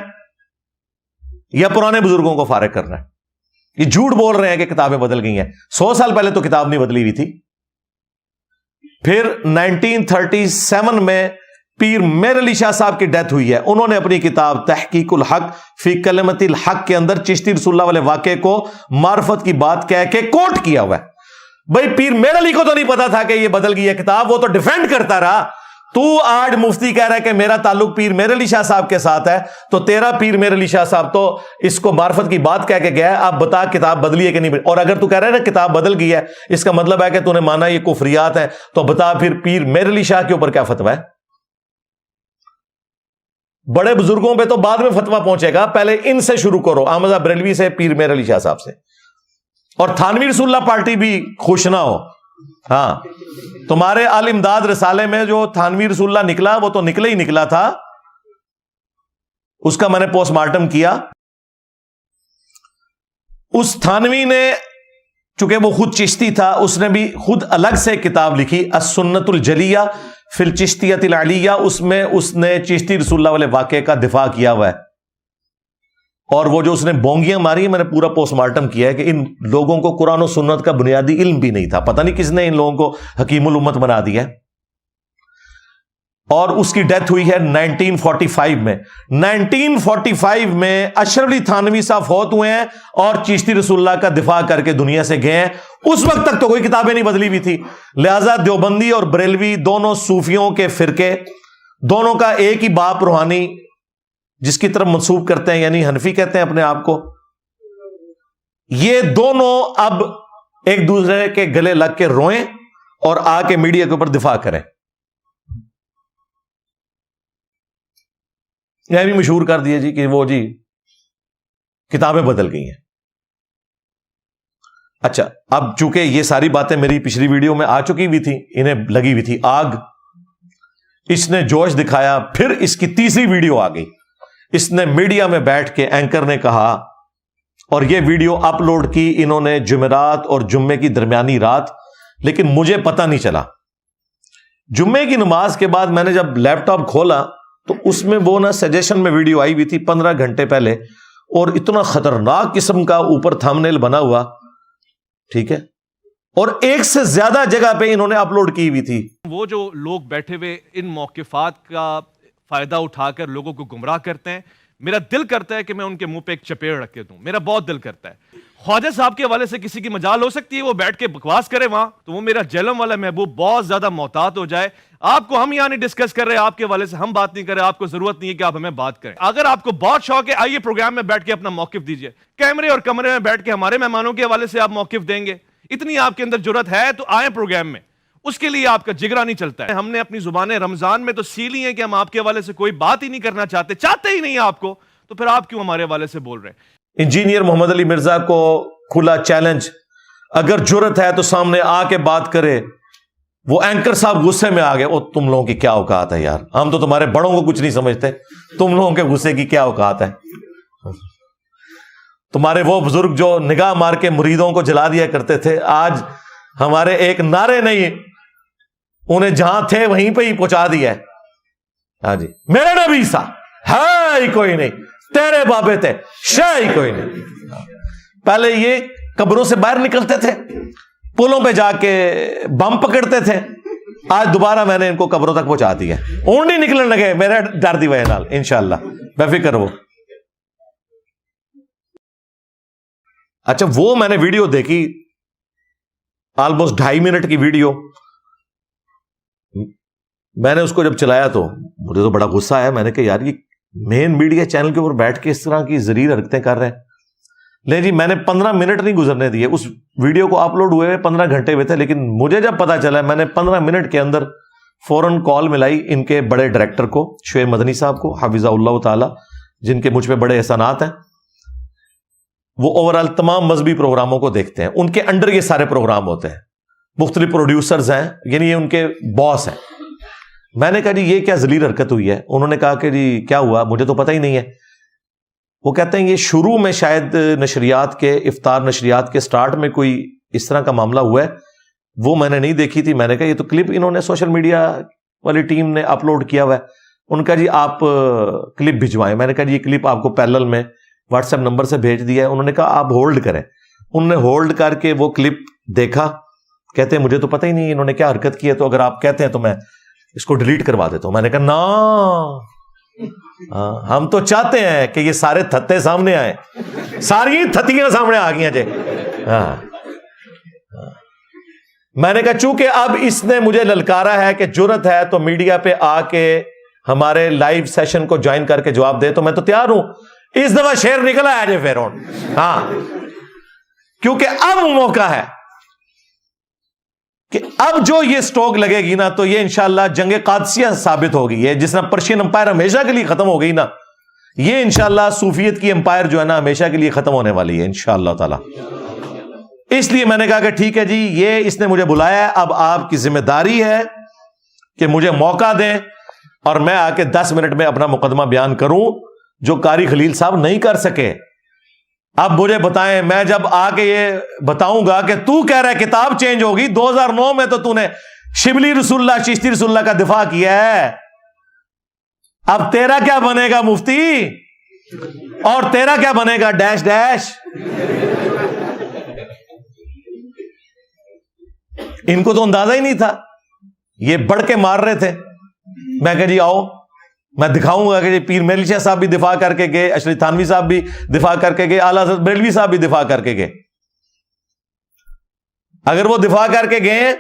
Speaker 1: یا پرانے بزرگوں کو فارغ کرنا ہے. یہ جھوٹ بول رہے ہیں کہ کتابیں بدل گئی ہیں. 100 سال پہلے تو کتاب نہیں بدلی ہوئی تھی. پھر 1937 میں پیر میر علی شاہ صاحب کی ڈیتھ ہوئی ہے. انہوں نے اپنی کتاب تحقیق الحق فی کلمت الحق کے اندر چشتی رسول اللہ والے واقعے کو معرفت کی بات کہہ کے کوٹ کیا ہوا ہے. بھائی پیر میر علی کو تو نہیں پتا تھا کہ یہ بدل گئی ہے کتاب, وہ تو ڈیفینڈ کرتا رہا. تو آج مفتی کہہ رہا ہے کہ میرا تعلق پیر میر علی شاہ صاحب کے ساتھ ہے, تو تیرا پیر میر علی شاہ صاحب تو اس کو معرفت کی بات کہہ کے گیا ہے. آپ بتا کتاب بدلی ہے کہ نہیں بدلی. اور اگر تو کہہ رہا ہے نا کتاب بدل گئی ہے, اس کا مطلب ہے کہ تو نے مانا یہ کفریات ہیں, تو بتا پھر پیر میر علی شاہ کے اوپر کیا فتویٰ ہے. بڑے بزرگوں پہ تو بعد میں فتویٰ پہنچے گا, پہلے ان سے شروع کرو, احمد بریلوی سے, پیر میر علی شاہ صاحب سے. اور تھانوی رسول اللہ پارٹی بھی خوش نہ ہو. ہاں, تمہارے آل امداد رسالے میں جو تھانوی رسول اللہ نکلا وہ تو نکلا ہی نکلا تھا. اس کا میں نے پوسٹ مارٹم کیا. اس تھانوی نے, چونکہ وہ خود چشتی تھا, اس نے بھی خود الگ سے کتاب لکھی السنت الجلیہ فی الچشتیۃ العلیہ. اس میں اس نے چشتی رسول اللہ والے واقعے کا دفاع کیا ہوا ہے. اور وہ جو اس نے بونگیاں ماری, میں نے پورا پوسٹ مارٹم کیا ہے کہ ان لوگوں کو قرآن و سنت کا بنیادی علم بھی نہیں تھا. پتہ نہیں کس نے ان لوگوں کو حکیم الامت بنا دیا. اور اس کی ڈیتھ ہوئی ہے 1945 میں. 1945 میں اشرف علی تھانوی صاحب فوت ہوئے ہیں اور چشتی رسول اللہ کا دفاع کر کے دنیا سے گئے ہیں. اس وقت تک تو کوئی کتابیں نہیں بدلی ہوئی تھی. لہذا دیوبندی اور بریلوی دونوں صوفیوں کے فرقے, دونوں کا ایک ہی باپ روحانی جس کی طرف منسوب کرتے ہیں, یعنی حنفی کہتے ہیں اپنے آپ کو, یہ دونوں اب ایک دوسرے کے گلے لگ کے روئیں اور آ کے میڈیا کے اوپر دفاع کریں. یہ بھی مشہور کر دیا جی کہ وہ جی کتابیں بدل گئی ہیں. اچھا, اب چونکہ یہ ساری باتیں میری پچھلی ویڈیو میں آ چکی ہوئی تھی, انہیں لگی ہوئی تھی آگ, اس نے جوش دکھایا. پھر اس کی تیسری ویڈیو آ گئی. اس نے میڈیا میں بیٹھ کے اینکر نے کہا, اور یہ ویڈیو اپلوڈ کی انہوں نے جمعرات اور جمعے کی درمیانی رات, لیکن مجھے پتہ نہیں چلا. جمعے کی نماز کے بعد میں نے جب لیپ ٹاپ کھولا تو اس میں وہ سجیشن میں ویڈیو آئی ہوئی تھی 15 گھنٹے پہلے, اور اتنا خطرناک قسم کا اوپر تھمبنیل بنا ہوا, ٹھیک ہے, اور ایک سے زیادہ جگہ پہ انہوں نے اپلوڈ کی ہوئی تھی.
Speaker 6: وہ جو لوگ بیٹھے ہوئے ان موقفات کا فائدہ اٹھا کر لوگوں کو گمراہ کرتے ہیں, میرا دل کرتا ہے کہ میں ان کے منہ پہ ایک چپیڑ رکھ کے دوں. میرا بہت دل کرتا ہے. خواجہ صاحب کے حوالے سے کسی کی مجال ہو سکتی ہے وہ بیٹھ کے بکواس کرے وہاں, تو وہ میرا جہلم والا محبوب بہت زیادہ محتاط ہو جائے. آپ کو ہم یہاں نہیں ڈسکس کر رہے, آپ کے حوالے سے ہم بات نہیں کر رہے, آپ کو ضرورت نہیں ہے کہ آپ ہمیں بات کریں. اگر آپ کو بہت شوق ہے, آئیے پروگرام میں بیٹھ کے اپنا موقف دیجئے. کیمرے اور کمرے میں بیٹھ کے ہمارے مہمانوں کے حوالے سے آپ موقف دیں گے, اتنی آپ کے اندر جرت ہے تو آئیں پروگرام میں. اس کے لیے آپ کا جگرا نہیں چلتا ہے. ہم نے اپنی زبانیں رمضان میں تو سیلی ہیں کہ ہم آپ کے حوالے سے کوئی بات ہی نہیں کرنا چاہتے ہی نہیں آپ کو, تو پھر آپ کیوں ہمارے حوالے سے بول رہے ہیں.
Speaker 1: انجینئر محمد علی مرزا کو کھلا چیلنج, اگر جرت ہے تو سامنے آ کے بات کرے. وہ اینکر صاحب غصے میں آ گئے, او تم لوگوں کی کیا اوقات ہے یار, ہم تو تمہارے بڑوں کو کچھ نہیں سمجھتے, تم لوگوں کے غصے کی کیا اوقات ہے. تمہارے وہ بزرگ جو نگاہ مار کے مریدوں کو جلا دیا کرتے تھے, آج ہمارے ایک نعرے نہیں انہیں جہاں تھے وہیں پہ ہی پہنچا دیا ہے. ہاں جی, میرے نبی سا ہے ہی کوئی نہیں, تیرے بابے تھے شاہ ہی کوئی نہیں. پہلے یہ قبروں سے باہر نکلتے تھے, پلوں پہ جا کے بم پکڑتے تھے, آج دوبارہ میں نے ان کو قبروں تک پہنچا دیا. اونڈی نکلنے لگے میرے ڈر دی وجہ نال, انشاءاللہ بے فکر ہو. اچھا, وہ میں نے ویڈیو دیکھی آلموسٹ 2.5 منٹ کی ویڈیو. میں نے اس کو جب چلایا تو مجھے تو بڑا غصہ آیا. میں نے کہا یار یہ مین میڈیا چینل کے اوپر بیٹھ کے اس طرح کی زریر حرکتیں کر رہے ہیں. لے جی, میں نے 15 منٹ نہیں گزرنے دیے. اس ویڈیو کو اپلوڈ ہوئے 15 گھنٹے ہوئے تھے, لیکن مجھے جب پتا چلا میں نے 15 منٹ کے اندر فوراً کال ملائی ان کے بڑے ڈائریکٹر کو, شعیب مدنی صاحب کو حفظہ اللہ تعالی, جن کے مجھ پہ بڑے احسانات ہیں. وہ اوورال تمام مذہبی پروگراموں کو دیکھتے ہیں, ان کے انڈر یہ سارے پروگرام ہوتے ہیں, مختلف پروڈیوسرز ہیں, یعنی یہ ان کے باس ہیں. میں نے کہا جی یہ کیا ذلیل حرکت ہوئی ہے. انہوں نے کہا کہ جی کیا ہوا, مجھے تو پتہ ہی نہیں ہے. وہ کہتے ہیں یہ شروع میں شاید نشریات کے افطار نشریات کے سٹارٹ میں کوئی اس طرح کا معاملہ ہوا ہے وہ میں نے نہیں دیکھی تھی. میں نے کہا یہ تو کلپ انہوں نے سوشل میڈیا والی ٹیم نے اپلوڈ کیا ہوا ہے. ان کا جی آپ کلپ بھجوائیں. میں نے کہا جی یہ کلپ آپ کو پیرلل میں واٹس ایپ نمبر سے بھیج دیا ہے. انہوں نے کہا آپ ہولڈ کریں. انہوں نے ہولڈ کر کے وہ کلپ دیکھا. کہتے ہیں مجھے تو پتہ ہی نہیں انہوں نے کیا حرکت کی ہے, تو اگر آپ کہتے ہیں تو میں اس کو ڈیلیٹ کروا دیتا ہوں. میں نے کہا نا, ہم تو چاہتے ہیں کہ یہ سارے تھتے سامنے آئیں, ساری تھتیاں سامنے آ گئی ہیں جی. ہاں میں نے کہا چونکہ اب اس نے مجھے للکارا ہے کہ جرت ہے تو میڈیا پہ آ کے ہمارے لائیو سیشن کو جوائن کر کے جواب دے, تو میں تو تیار ہوں. اس دفعہ شیر نکلا ہے جی فیرون. ہاں کیونکہ اب موقع ہے کہ اب جو یہ سٹوک لگے گی نا تو یہ انشاءاللہ جنگ قادسیہ ثابت ہوگی. یہ جس طرح پرشین امپائر ہمیشہ کے لیے ختم ہو گئی نا, یہ انشاءاللہ صوفیت کی امپائر جو ہے نا ہمیشہ کے لیے ختم ہونے والی ہے انشاءاللہ تعالی. اس لیے میں نے کہا کہ ٹھیک ہے جی, یہ اس نے مجھے بلایا ہے, اب آپ کی ذمہ داری ہے کہ مجھے موقع دیں اور میں آ کے 10 منٹ میں اپنا مقدمہ بیان کروں جو قاری خلیل صاحب نہیں کر سکے. اب مجھے بتائیں, میں جب آ کے یہ بتاؤں گا کہ تو کہہ رہا ہے کتاب چینج ہوگی, 2009 میں تو نے شبلی رسول اللہ چشتی رسول اللہ کا دفاع کیا ہے, اب تیرا کیا بنے گا مفتی, اور تیرا کیا بنے گا ڈیش ڈیش. ان کو تو اندازہ ہی نہیں تھا, یہ بڑھ کے مار رہے تھے. میں کہ جی آؤ میں دکھاؤں گا کہ جی پیر میرلی شاہ صاحب بھی دفاع کر کے گئے, اشرف تھانوی صاحب بھی دفاع کر کے گئے, اعلیٰ حضرت بریلوی صاحب بھی دفاع کر کے گئے. اگر وہ دفاع کر کے گئے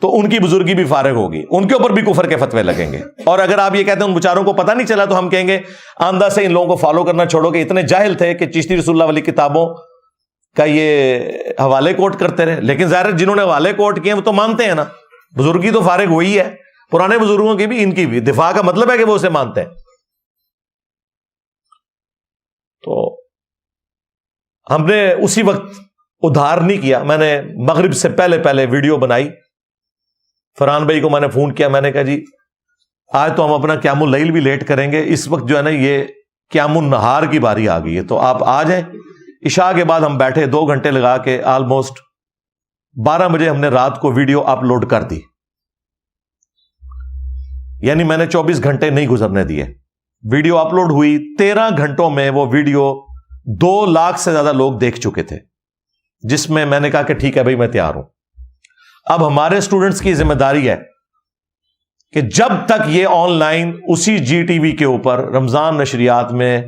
Speaker 1: تو ان کی بزرگی بھی فارغ ہوگی, ان کے اوپر بھی کفر کے فتوے لگیں گے. اور اگر آپ یہ کہتے ہیں ان بیچاروں کو پتہ نہیں چلا, تو ہم کہیں گے آندہ سے ان لوگوں کو فالو کرنا چھوڑو کہ اتنے جاہل تھے کہ چشتی رسول اللہ والی کتابوں کا یہ حوالے کوٹ کرتے رہے. لیکن ظاہر جنہوں نے حوالے کوٹ کیے وہ تو مانتے ہیں نا, بزرگی تو فارغ ہوئی ہے, پرانے بزرگوں کی بھی ان کی بھی. دفاع کا مطلب ہے کہ وہ اسے مانتے ہیں. تو ہم نے اسی وقت ادھار نہیں کیا, میں نے مغرب سے پہلے ویڈیو بنائی. فرحان بھائی کو میں نے فون کیا, میں نے کہا جی آج تو ہم اپنا قیام اللیل بھی لیٹ کریں گے, اس وقت جو ہے نا یہ قیام النہار کی باری آ گئی ہے, تو آپ آ جائیں. عشاء کے بعد ہم بیٹھے 2 گھنٹے لگا کے آلموسٹ 12 بجے ہم نے رات کو ویڈیو اپلوڈ کر دی. یعنی میں نے 24 گھنٹے نہیں گزرنے دیے. ویڈیو اپلوڈ ہوئی, 13 گھنٹوں میں وہ ویڈیو 2 لاکھ سے زیادہ لوگ دیکھ چکے تھے, جس میں میں نے کہا کہ ٹھیک ہے بھائی میں تیار ہوں. اب ہمارے اسٹوڈنٹس کی ذمہ داری ہے کہ جب تک یہ آن لائن اسی جی ٹی وی کے اوپر رمضان نشریات میں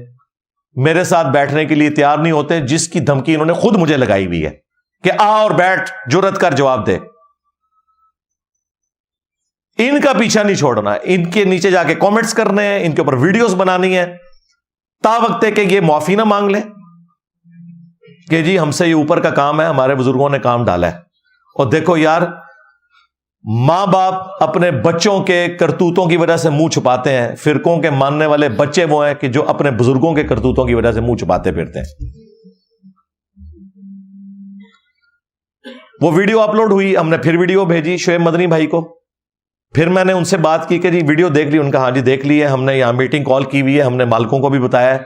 Speaker 1: میرے ساتھ بیٹھنے کے لیے تیار نہیں ہوتے, جس کی دھمکی انہوں نے خود مجھے لگائی ہوئی ہے کہ آ اور بیٹھ, جرت کر جواب دے. ان کا پیچھا نہیں چھوڑنا, ان کے نیچے جا کے کامنٹس کرنے ہیں, ان کے اوپر ویڈیوز بنانی ہے, تا وقت ہے کہ یہ معافی نہ مانگ لیں کہ جی ہم سے یہ اوپر کا کام ہے, ہمارے بزرگوں نے کام ڈالا ہے. اور دیکھو یار, ماں باپ اپنے بچوں کے کرتوتوں کی وجہ سے منہ چھپاتے ہیں, فرقوں کے ماننے والے بچے وہ ہیں کہ جو اپنے بزرگوں کے کرتوتوں کی وجہ سے منہ چھپاتے پھرتے ہیں. وہ ویڈیو اپلوڈ ہوئی, ہم نے پھر ویڈیو بھیجی شعیب مدنی بھائی کو, پھر میں نے ان سے بات کی کہ جی ویڈیو دیکھ لی. ان کا ہاں جی دیکھ لی ہے, ہم نے یہاں میٹنگ کال کی ہوئی ہے, ہم نے مالکوں کو بھی بتایا ہے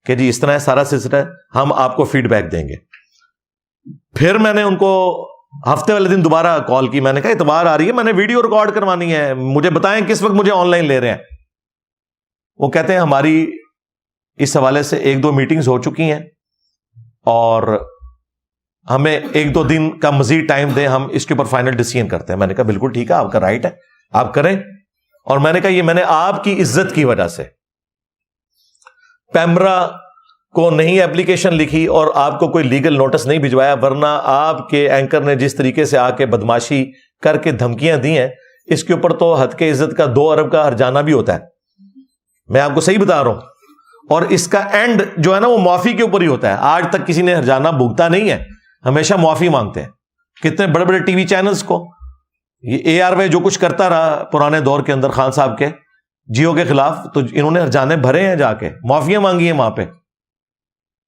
Speaker 1: کہ جی اس طرح ہے سارا سلسلہ ہے, ہم آپ کو فیڈ بیک دیں گے. پھر میں نے ان کو ہفتے والے دن دوبارہ کال کی, میں نے کہا اتوار آ رہی ہے, میں نے ویڈیو ریکارڈ کروانی ہے, مجھے بتائیں کس وقت مجھے آن لائن لے رہے ہیں. وہ کہتے ہیں ہماری اس حوالے سے 1-2 میٹنگز ہو چکی ہیں اور ہمیں 1-2 دن کا مزید ٹائم دیں, ہم اس کے اوپر فائنل ڈیسیژن کرتے ہیں. میں نے کہا بالکل ٹھیک ہے, آپ کا رائٹ ہے, آپ کریں. اور میں نے کہا یہ میں نے آپ کی عزت کی وجہ سے پیمرا کو نہیں اپلیکیشن لکھی اور آپ کو کوئی لیگل نوٹس نہیں بھجوایا, ورنہ آپ کے اینکر نے جس طریقے سے آ کے بدماشی کر کے دھمکیاں دی ہیں, اس کے اوپر تو حد کے عزت کا 2 ارب کا ہرجانہ بھی ہوتا ہے. میں آپ کو صحیح بتا رہا ہوں. اور اس کا اینڈ جو ہے نا وہ معافی کے اوپر ہی ہوتا ہے. آج تک کسی نے ہرجانہ بھگتا نہیں ہے, ہمیشہ معافی مانگتے ہیں. کتنے بڑے بڑے ٹی وی چینلز کو یہ اے آر وائی جو کچھ کرتا رہا پرانے دور کے اندر خان صاحب کے جیو کے خلاف, تو انہوں نے ہرجانے بھرے ہیں, جا کے معافیاں مانگی ہیں وہاں پہ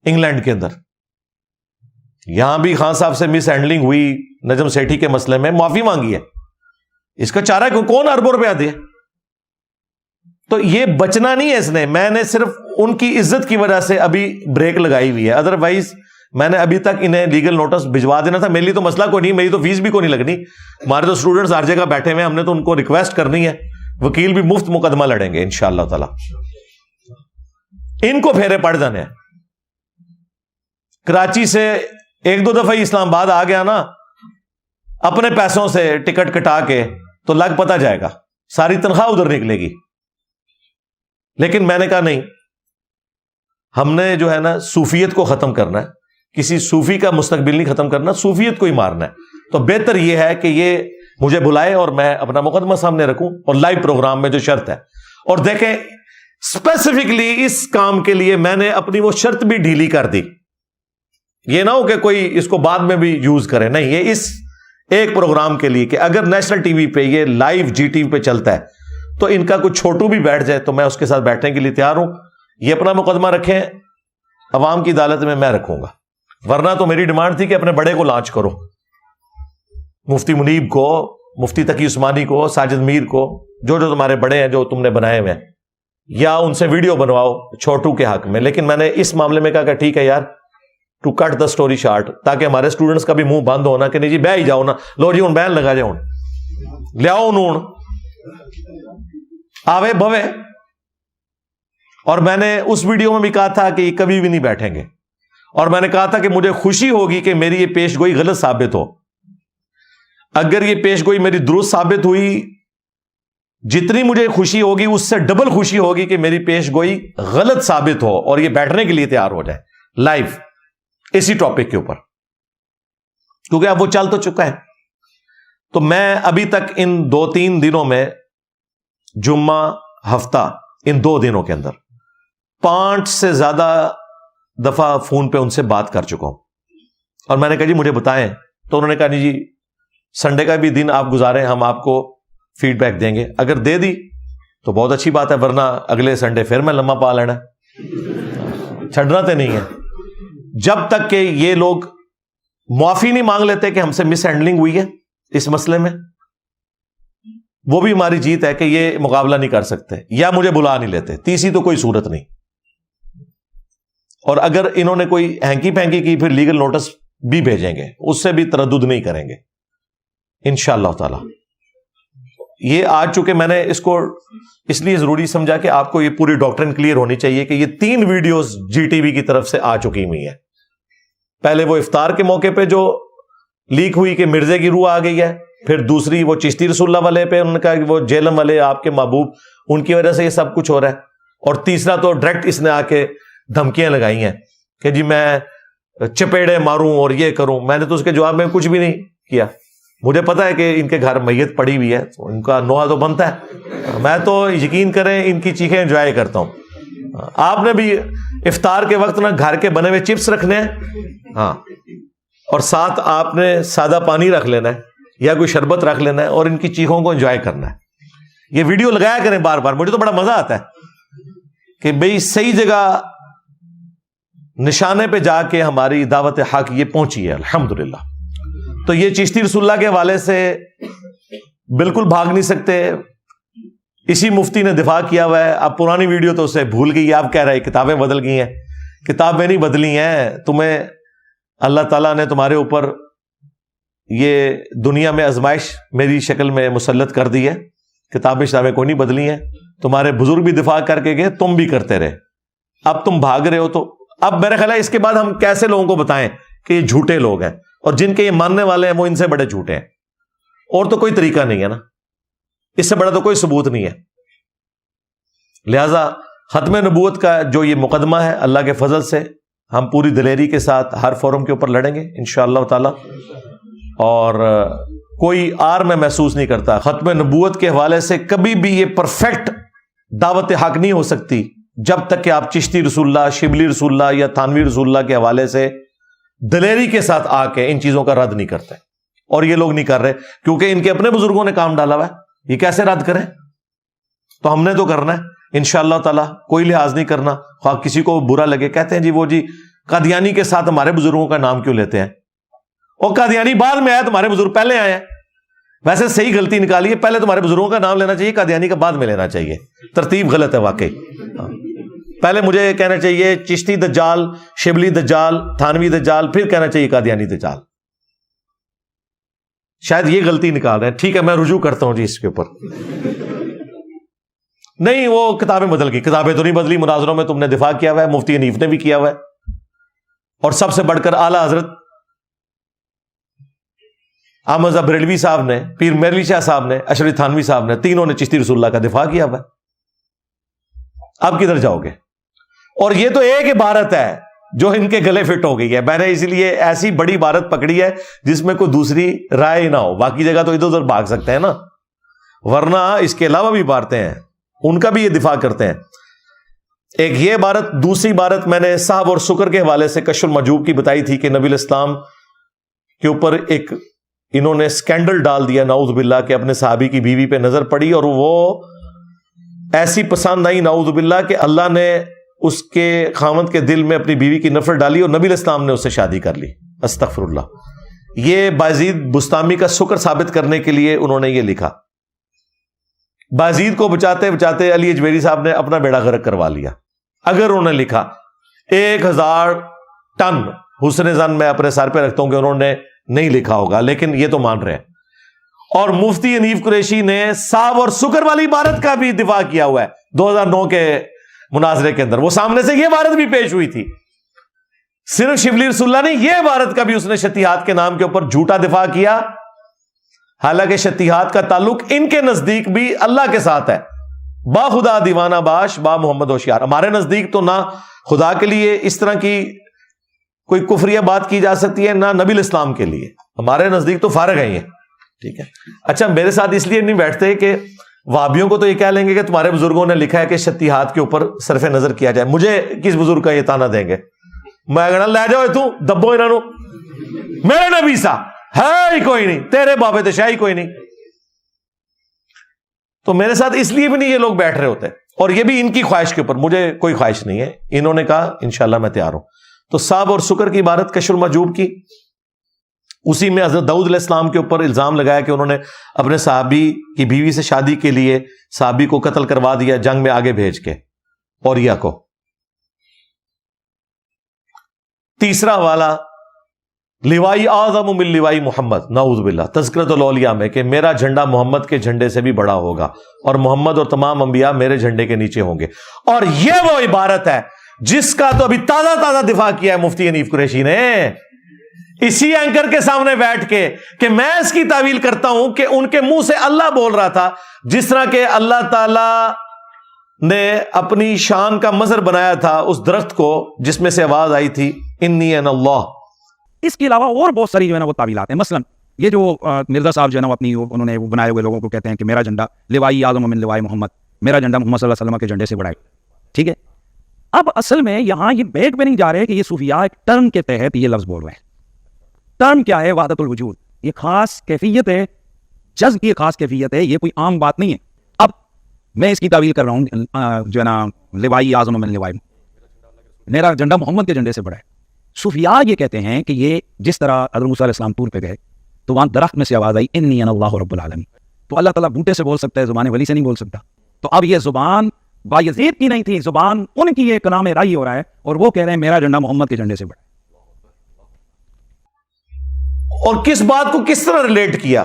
Speaker 1: انگلینڈ کے اندر. یہاں بھی خان صاحب سے مس ہینڈلنگ ہوئی نجم سیٹھی کے مسئلے میں, معافی مانگی ہے. اس کا چارہ کون اربوں روپیہ دے. تو یہ بچنا نہیں ہے اس نے, میں نے صرف ان کی عزت کی وجہ سے ابھی بریک لگائی ہوئی ہے. ادروائز میں نے ابھی تک انہیں لیگل نوٹس بھجوا دینا تھا. میرے لیے تو مسئلہ کوئی نہیں, میری تو فیس بھی کوئی نہیں لگنی. ہمارے تو اسٹوڈنٹس ہر جگہ بیٹھے ہوئے ہیں, ہم نے تو ان کو ریکویسٹ کرنی ہے, وکیل بھی مفت مقدمہ لڑیں گے انشاءاللہ تعالی. ان کو پھیرے پڑ جانے ہیں. کراچی سے 1-2 دفعہ اسلام آباد آ گیا نا اپنے پیسوں سے ٹکٹ کٹا کے, تو لگ پتہ جائے گا, ساری تنخواہ ادھر نکلے گی. لیکن میں نے کہا نہیں, ہم نے جو ہے نا صوفیت کو ختم کرنا ہے, کسی صوفی کا مستقبل نہیں ختم کرنا, صوفیت کو ہی مارنا ہے. تو بہتر یہ ہے کہ یہ مجھے بلائے اور میں اپنا مقدمہ سامنے رکھوں, اور لائیو پروگرام میں جو شرط ہے. اور دیکھیں اسپیسیفکلی اس کام کے لیے میں نے اپنی وہ شرط بھی ڈھیلی کر دی. یہ نہ ہو کہ کوئی اس کو بعد میں بھی یوز کرے, نہیں, یہ اس ایک پروگرام کے لیے کہ اگر نیشنل ٹی وی پہ یہ لائیو جی ٹی وی پہ چلتا ہے تو ان کا کوئی چھوٹو بھی بیٹھ جائے تو میں اس کے ساتھ بیٹھنے کے لیے تیار ہوں. یہ اپنا مقدمہ رکھیں, عوام کی عدالت میں رکھوں گا. ورنہ تو میری ڈیمانڈ تھی کہ اپنے بڑے کو لانچ کرو, مفتی منیب کو, مفتی تقی عثمانی کو, ساجد میر کو, جو تمہارے بڑے ہیں جو تم نے بنائے ہوئے ہیں, یا ان سے ویڈیو بنواؤ چھوٹو کے حق میں. لیکن میں نے اس معاملے میں کہا کہ ٹھیک ہے یار, to cut the story short, تاکہ ہمارے اسٹوڈنٹس کا بھی منہ بند ہونا کہ نہیں جی بہ ہی جاؤ نا, لو جی ہوں بین لگا جاؤ, لیاؤ نون آوے بوے. اور میں نے اس ویڈیو میں بھی کہا تھا کہ یہ کبھی بھی نہیں بیٹھیں گے, اور میں نے کہا تھا کہ مجھے خوشی ہوگی کہ میری یہ پیش گوئی غلط ثابت ہو. اگر یہ پیش گوئی میری درست ثابت ہوئی, جتنی مجھے خوشی ہوگی اس سے ڈبل خوشی ہوگی کہ میری پیش گوئی غلط ثابت ہو اور یہ بیٹھنے کے لیے تیار ہو جائے لائیو اسی ٹاپک کے اوپر, کیونکہ اب وہ چل تو چکا ہے. تو میں ابھی تک ان 2-3 دنوں میں, جمعہ ہفتہ, ان 2 دنوں کے اندر 5 سے زیادہ دفعہ فون پہ ان سے بات کر چکا ہوں. اور میں نے کہا جی مجھے بتائیں, تو انہوں نے کہا نہیں جی سنڈے کا بھی دن آپ گزاریں, ہم آپ کو فیڈ بیک دیں گے. اگر دے دی تو بہت اچھی بات ہے, ورنہ اگلے سنڈے پھر میں لمحہ پا لینا, چھڑنا تو نہیں ہے. جب تک کہ یہ لوگ معافی نہیں مانگ لیتے کہ ہم سے مس ہینڈلنگ ہوئی ہے اس مسئلے میں, وہ بھی ہماری جیت ہے کہ یہ مقابلہ نہیں کر سکتے یا مجھے بلا نہیں لیتے. تیسری تو کوئی صورت نہیں. اور اگر انہوں نے کوئی ہینکی پینکی کی پھر لیگل نوٹس بھی بھیجیں گے, اس سے بھی تردد نہیں کریں گے انشاءاللہ تعالی. یہ آج چونکہ میں نے اس کو اس لیے ضروری سمجھا کہ آپ کو یہ پوری ڈاکٹرن کلیئر ہونی چاہیے کہ یہ 3 ویڈیوز جی ٹی وی کی طرف سے آ چکی ہوئی ہیں. پہلے وہ افطار کے موقع پہ جو لیک ہوئی کہ مرزے کی روح آ گئی ہے, پھر دوسری وہ چشتی رسول اللہ والے پہ انہوں نے کہا کہ وہ جیلم والے آپ کے محبوب, ان کی وجہ سے یہ سب کچھ ہو رہا ہے. اور تیسرا تو ڈائریکٹ اس نے آ کے دھمکیاں لگائی ہیں کہ جی میں چپیڑے ماروں اور یہ کروں. میں نے تو اس کے جواب میں کچھ بھی نہیں کیا. مجھے پتا ہے کہ ان کے گھر میت پڑی ہوئی ہے, ان کا نوحہ تو بنتا ہے. میں تو یقین کریں ان کی چیخیں انجوائے کرتا ہوں. آپ نے بھی افطار کے وقت نا گھر کے بنے ہوئے چپس رکھنے ہیں, ہاں, اور ساتھ آپ نے سادہ پانی رکھ لینا ہے یا کوئی شربت رکھ لینا ہے اور ان کی چیخوں کو انجوائے کرنا ہے. یہ ویڈیو لگایا کریں بار بار, مجھے تو بڑا مزہ آتا ہے کہ بھئی صحیح جگہ نشانے پہ جا کے ہماری دعوت حق یہ پہنچی ہے الحمدللہ. تو یہ چشتی رسول اللہ کے حوالے سے بالکل بھاگ نہیں سکتے. اسی مفتی نے دفاع کیا ہوا ہے. اب پرانی ویڈیو تو اسے بھول گئی, آپ کہہ رہے کتابیں بدل گئی ہیں. کتابیں نہیں بدلی ہیں, تمہیں اللہ تعالیٰ نے تمہارے اوپر یہ دنیا میں آزمائش میری شکل میں مسلط کر دی ہے. کتابیں شتابیں کوئی نہیں بدلی ہیں. تمہارے بزرگ بھی دفاع کر کے گئے, تم بھی کرتے رہے. اب تم بھاگ رہے ہو, تو اب میرا خیال ہے اس کے بعد ہم کیسے لوگوں کو بتائیں کہ یہ جھوٹے لوگ ہیں, اور جن کے یہ ماننے والے ہیں وہ ان سے بڑے جھوٹے ہیں. اور تو کوئی طریقہ نہیں ہے نا, اس سے بڑا تو کوئی ثبوت نہیں ہے. لہذا ختم نبوت کا جو یہ مقدمہ ہے, اللہ کے فضل سے ہم پوری دلیری کے ساتھ ہر فورم کے اوپر لڑیں گے انشاءاللہ تعالی. اور کوئی آر میں محسوس نہیں کرتا. ختم نبوت کے حوالے سے کبھی بھی یہ پرفیکٹ دعوت حق نہیں ہو سکتی جب تک کہ آپ چشتی رسول اللہ, شبلی رسول اللہ یا تھانوی رسول اللہ کے حوالے سے دلیری کے ساتھ آ کے ان چیزوں کا رد نہیں کرتے. اور یہ لوگ نہیں کر رہے کیونکہ ان کے اپنے بزرگوں نے کام ڈالا ہوا ہے. یہ کیسے رد کریں؟ تو ہم نے تو کرنا ہے انشاءاللہ تعالی, کوئی لحاظ نہیں کرنا. خواہ کسی کو برا لگے, کہتے ہیں جی وہ جی قادیانی کے ساتھ ہمارے بزرگوں کا نام کیوں لیتے ہیں, اور قادیانی بعد میں آیا, تمہارے بزرگ پہلے آئے ہیں. ویسے صحیح غلطی نکالی ہے, پہلے تمہارے بزرگوں کا نام لینا چاہیے, قادیانی کا بعد میں لینا چاہیے. ترتیب غلط ہے واقعی. پہلے مجھے کہنا چاہیے چشتی دجال، شبلی دجال، تھانوی دجال، پھر کہنا چاہیے قادیانی دجال. شاید یہ غلطی نکال رہے ہیں. ٹھیک ہے میں رجوع کرتا ہوں جی اس کے اوپر. نہیں وہ کتابیں بدل گئی. کتابیں تو نہیں بدلی، مناظروں میں تم نے دفاع کیا ہوا ہے، مفتی حنیف نے بھی کیا ہوا ہے، اور سب سے بڑھ کر اعلیٰ حضرت احمد رضا بریلوی صاحب نے، پیر میرلی شاہ صاحب نے، اشرف تھانوی صاحب نے، تینوں نے چشتی رسول اللہ کا دفاع کیا ہوا ہے. اب کدھر جاؤ گے؟ اور یہ تو ایک عبارت ہے جو ان کے گلے فٹ ہو گئی ہے. میں نے اس لیے ایسی بڑی عبارت پکڑی ہے جس میں کوئی دوسری رائے ہی نہ ہو. باقی جگہ تو ادھر ادھر بھاگ سکتے ہیں نا، ورنہ اس کے علاوہ بھی عبارتیں ہیں، ان کا بھی یہ دفاع کرتے ہیں. ایک یہ عبارت. دوسری عبارت میں نے صاحب اور سکر کے حوالے سے کشف المحجوب کی بتائی تھی کہ نبی الاسلام کے اوپر ایک انہوں نے سکینڈل ڈال دیا نعوذ باللہ کہ اپنے صحابی کی بیوی پہ نظر پڑی اور وہ ایسی پسند آئی نعوذ باللہ کہ اللہ نے اس کے خاوند کے دل میں اپنی بیوی کی نفرت ڈالی اور نبی الاسلام نے اس سے شادی کر لی. استغفر اللہ. یہ بازید بستامی کا سکر ثابت کرنے کے لیے انہوں نے یہ لکھا. بازید کو بچاتے بچاتے علی اجمیری صاحب نے اپنا بیڑا غرق کروا لیا. اگر انہوں نے لکھا 1000 ٹن حسن زن میں اپنے سر پہ رکھتا ہوں کہ انہوں نے نہیں لکھا ہوگا، لیکن یہ تو مان رہے ہیں. اور مفتی حنیف قریشی نے صاحب اور سکر والی عبارت کا بھی دفاع کیا ہوا ہے 2009 کے مناظرے کے اندر. وہ سامنے سے یہ عبارت بھی پیش ہوئی تھی. صرف شبلی رسول اللہ نے یہ عبارت کا بھی اس نے شتیہات کے نام کے اوپر جھوٹا دفاع کیا، حالانکہ شتیہات کا تعلق ان کے نزدیک بھی اللہ کے ساتھ ہے. با خدا دیوانہ باش با محمد ہوشیار. ہمارے نزدیک تو نہ خدا کے لیے اس طرح کی کوئی کفریہ بات کی جا سکتی ہے، نہ نبی الاسلام کے لیے. ہمارے نزدیک تو فارغ ہیں یہ. ٹھیک ہے. اچھا میرے ساتھ اس لیے نہیں بیٹھتے کہ وہابیوں کو تو یہ کہہ لیں گے کہ تمہارے بزرگوں نے لکھا ہے کہ شتیہات کے اوپر صرف نظر کیا جائے. مجھے کس بزرگ کا یہ تانا دیں گے؟ میں کہنا لے جاؤ تو دبو انہوں، میرے نبی سا ہے ہی کوئی نہیں، تیرے بابے تو شاہی کوئی نہیں. تو میرے ساتھ اس لیے بھی نہیں یہ لوگ بیٹھ رہے ہوتے، اور یہ بھی ان کی خواہش کے اوپر. مجھے کوئی خواہش نہیں ہے. انہوں نے کہا انشاءاللہ میں تیار ہوں. تو صاحب اور سکر کی عبارت کشف المحجوب کی، اسی میں حضرت داؤد علیہ السلام کے اوپر الزام لگایا کہ انہوں نے اپنے صحابی کی بیوی سے شادی کے لیے صحابی کو قتل کروا دیا جنگ میں آگے بھیج کے، اوریا کو. تیسرا حوالہ لوائی اعظم من لوائی محمد، نعوذ باللہ، تذکرۃ الاولیاء میں کہ میرا جھنڈا محمد کے جھنڈے سے بھی بڑا ہوگا اور محمد اور تمام انبیاء میرے جھنڈے کے نیچے ہوں گے. اور یہ وہ عبارت ہے جس کا تو ابھی تازہ دفاع کیا ہے مفتی حنیف قریشی نے اسی اینکر کے سامنے بیٹھ کے کہ میں اس کی تعویل کرتا ہوں کہ ان کے منہ سے اللہ بول رہا تھا، جس طرح کہ اللہ تعالی نے اپنی شان کا مظہر بنایا تھا اس درخت کو جس میں سے آواز آئی تھی انی انا اللہ.
Speaker 2: اس کے علاوہ اور بہت ساری جو ہے نا وہ تعویلات ہیں. مثلا یہ جو مرزا صاحب جو ہے نا اپنی انہوں نے بنائے ہوئے لوگوں کو کہتے ہیں کہ میرا جھنڈا لوائی اعظم من لوائی محمد، میرا جھنڈا محمد صلی اللہ علیہ وسلم کے جھنڈے سے بڑا ہے. ٹھیک ہے. اب اصل میں یہاں یہ بیک پہ نہیں جا رہے کہ یہ صوفیاء ایک ٹرم کے تحت یہ لفظ بول رہے ہیں. ٹرم کیا ہے؟ وحدت الوجود. یہ خاص کیفیت ہے، جذب کی خاص کیفیت ہے، یہ کوئی عام بات نہیں ہے. اب میں اس کی تعویل کر رہا ہوں جو ہے نا لوائی اعظم من لوائی، میرا جھنڈا محمد کے جھنڈے سے بڑا ہے. صوفیاء یہ کہتے ہیں کہ یہ جس طرح حضرت موسیٰ علیہ السلام طور پہ گئے تو وہاں درخت میں سے آواز آئی انی انا اللہ رب العالمین. تو اللہ تعالیٰ بوٹے سے بول سکتا ہے، زبان ولی سے نہیں بول سکتا. تو اب یہ زبان بایزید کی نہیں تھی، زبان ان کی یہ کلام رائی ہو رہا ہے اور وہ کہہ رہے ہیں میرا جھنڈا محمد کے جھنڈے سے بڑا ہے.
Speaker 1: اور کس بات کو کس طرح ریلیٹ کیا؟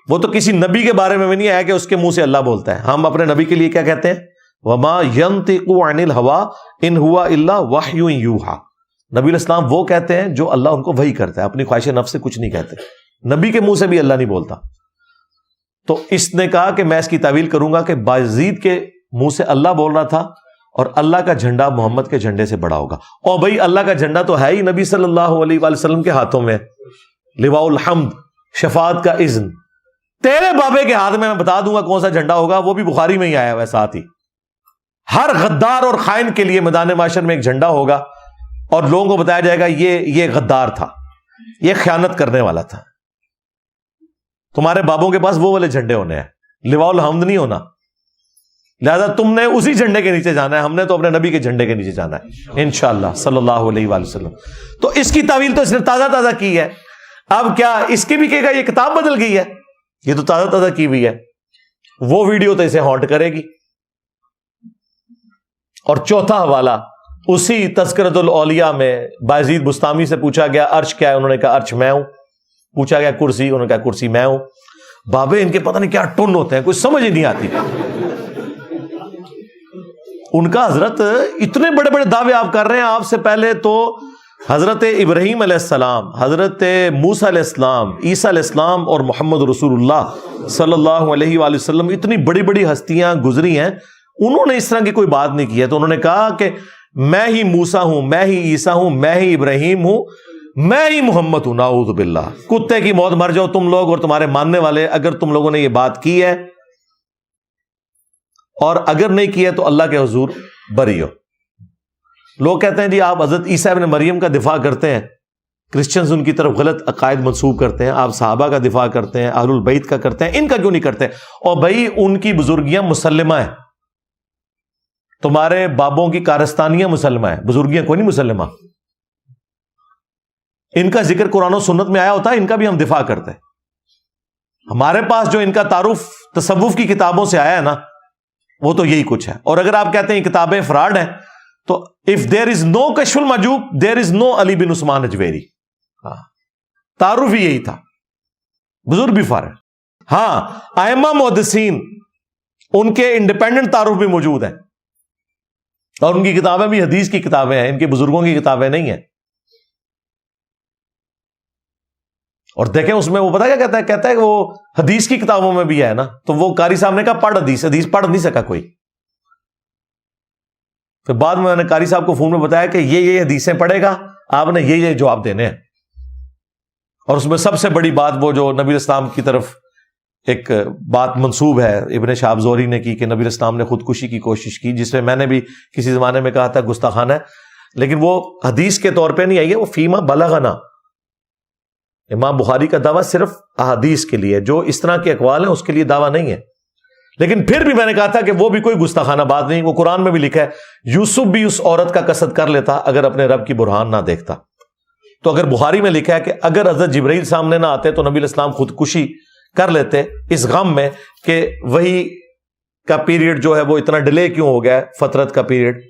Speaker 1: وہ تو کسی نبی کے بارے میں بھی نہیں آیا کہ اس کے منہ سے اللہ بولتا ہے. ہم اپنے نبی کے لیے کیا کہتے ہیں؟ وما ينطق عن الهوى ان هو الا وحی یوحى. نبی الاسلام وہ کہتے ہیں جو اللہ ان کو وحی کرتا ہے، اپنی خواہش نفس سے کچھ نہیں کہتے. نبی کے منہ سے بھی اللہ نہیں بولتا. تو اس نے کہا کہ میں اس کی تعویل کروں گا کہ بازید کے منہ سے اللہ بول رہا تھا اور اللہ کا جھنڈا محمد کے جھنڈے سے بڑا ہوگا. اور بھائی اللہ کا جھنڈا تو ہے ہی نبی صلی اللہ علیہ وآلہ وسلم کے ہاتھوں میں، لواء الحمد، شفاعت کا اذن. تیرے بابے کے ہاتھ میں بتا دوں گا کون سا جھنڈا ہوگا، وہ بھی بخاری میں ہی آیا ہوا ہے. ساتھ ہی ہر غدار اور خائن کے لیے میدان معاشر میں ایک جھنڈا ہوگا اور لوگوں کو بتایا جائے گا یہ غدار تھا، یہ خیانت کرنے والا تھا. تمہارے بابوں کے پاس وہ والے جھنڈے ہونے ہیں، لواء الحمد نہیں ہونا. لہذا تم نے اسی جھنڈے کے نیچے جانا ہے، ہم نے تو اپنے نبی کے جھنڈے کے نیچے جانا ہے انشاءاللہ صلی اللہ علیہ وآلہ وسلم. تو اس کی تعویل تو اس نے تازہ کی ہے. اب کیا اس کے بھی کہے گا یہ کتاب بدل گئی ہے؟ یہ تو تازہ کی ہوئی ہے. وہ ویڈیو تو اسے ہانٹ کرے گی. اور چوتھا حوالہ اسی تذکرۃ الاولیاء میں بایزید بستامی سے پوچھا گیا عرش کیا ہے، انہوں نے کہا عرش میں ہوں. پوچھا گیا کرسی، انہوں نے کہا کرسی میں ہوں. بابے ان کے پتہ نہیں کیا ٹن ہوتے ہیں، کوئی سمجھ ہی نہیں آتی. ان کا حضرت اتنے بڑے بڑے دعوے آپ کر رہے ہیں. آپ سے پہلے تو حضرت ابراہیم علیہ السلام، حضرت موسیٰ علیہ السلام، عیسیٰ علیہ السلام اور محمد رسول اللہ صلی اللہ علیہ وآلہ وسلم، اتنی بڑی بڑی ہستیاں گزری ہیں، انہوں نے اس طرح کی کوئی بات نہیں کی ہے. تو انہوں نے کہا کہ میں ہی موسیٰ ہوں، میں ہی عیسیٰ ہوں، میں ہی ابراہیم ہوں، میں ہی محمد ہوں. نعوذ باللہ. کتے کی موت مر جاؤ تم لوگ اور تمہارے ماننے والے، اگر تم لوگوں نے یہ بات کی ہے، اور اگر نہیں کی ہے تو اللہ کے حضور بری ہو. لوگ کہتے ہیں جی آپ حضرت عیسیٰ ابن مریم کا دفاع کرتے ہیں، کرسچنز ان کی طرف غلط عقائد منسوب کرتے ہیں، آپ صحابہ کا دفاع کرتے ہیں، اہل البیت کا کرتے ہیں، ان کا کیوں نہیں کرتے؟ اور بھائی ان کی بزرگیاں مسلمہ ہیں، تمہارے بابوں کی کارستانیاں مسلمہ ہیں، بزرگیاں کوئی نہیں مسلمہ. ان کا ذکر قرآن و سنت میں آیا ہوتا ہے، ان کا بھی ہم دفاع کرتے ہیں. ہمارے پاس جو ان کا تعارف تصوف کی کتابوں سے آیا ہے نا، وہ تو یہی کچھ ہے. اور اگر آپ کہتے ہیں کتابیں فراڈ ہیں، تو if there is no کشف المحجوب there is no علی بن عثمان اجویری. تعارف ہی یہی تھا، بزرگ بھی فارغ. ہاں ائمہ محدثین ان کے انڈیپینڈنٹ تعارف بھی موجود ہیں، اور ان کی کتابیں بھی حدیث کی کتابیں ہیں، ان کے بزرگوں کی کتابیں نہیں ہیں. اور دیکھیں اس میں وہ پتہ کیا کہتا ہے کہ وہ حدیث کی کتابوں میں بھی ہے نا. تو وہ قاری صاحب نے کہا پڑھ حدیث پڑھ نہیں سکا کوئی. پھر بعد میں نے قاری صاحب کو فون میں بتایا کہ یہ حدیثیں پڑھے گا، آپ نے یہ جواب دینے ہیں. اور اس میں سب سے بڑی بات وہ جو نبی اسلام کی طرف ایک بات منسوب ہے ابن شہاب زہری نے کی کہ نبی اسلام نے خودکشی کی کوشش کی، جس میں نے بھی کسی زمانے میں کہا تھا گستاخانہ ہے، لیکن وہ حدیث کے طور پہ نہیں آئی ہے، وہ فیما بلغنا. امام بخاری کا دعویٰ صرف احادیث کے لیے، جو اس طرح کے اقوال ہیں اس کے لیے دعویٰ نہیں ہے. لیکن پھر بھی میں نے کہا تھا کہ وہ بھی کوئی گستاخانہ بات نہیں. وہ قرآن میں بھی لکھا ہے یوسف بھی اس عورت کا قصد کر لیتا اگر اپنے رب کی برہان نہ دیکھتا. تو اگر بخاری میں لکھا ہے کہ اگر حضرت جبرائیل سامنے نہ آتے تو نبی علیہ السلام خودکشی کر لیتے اس غم میں کہ وہی کا پیریڈ جو ہے وہ اتنا ڈیلے کیوں ہو گیا ہے، فترت کا پیریڈ،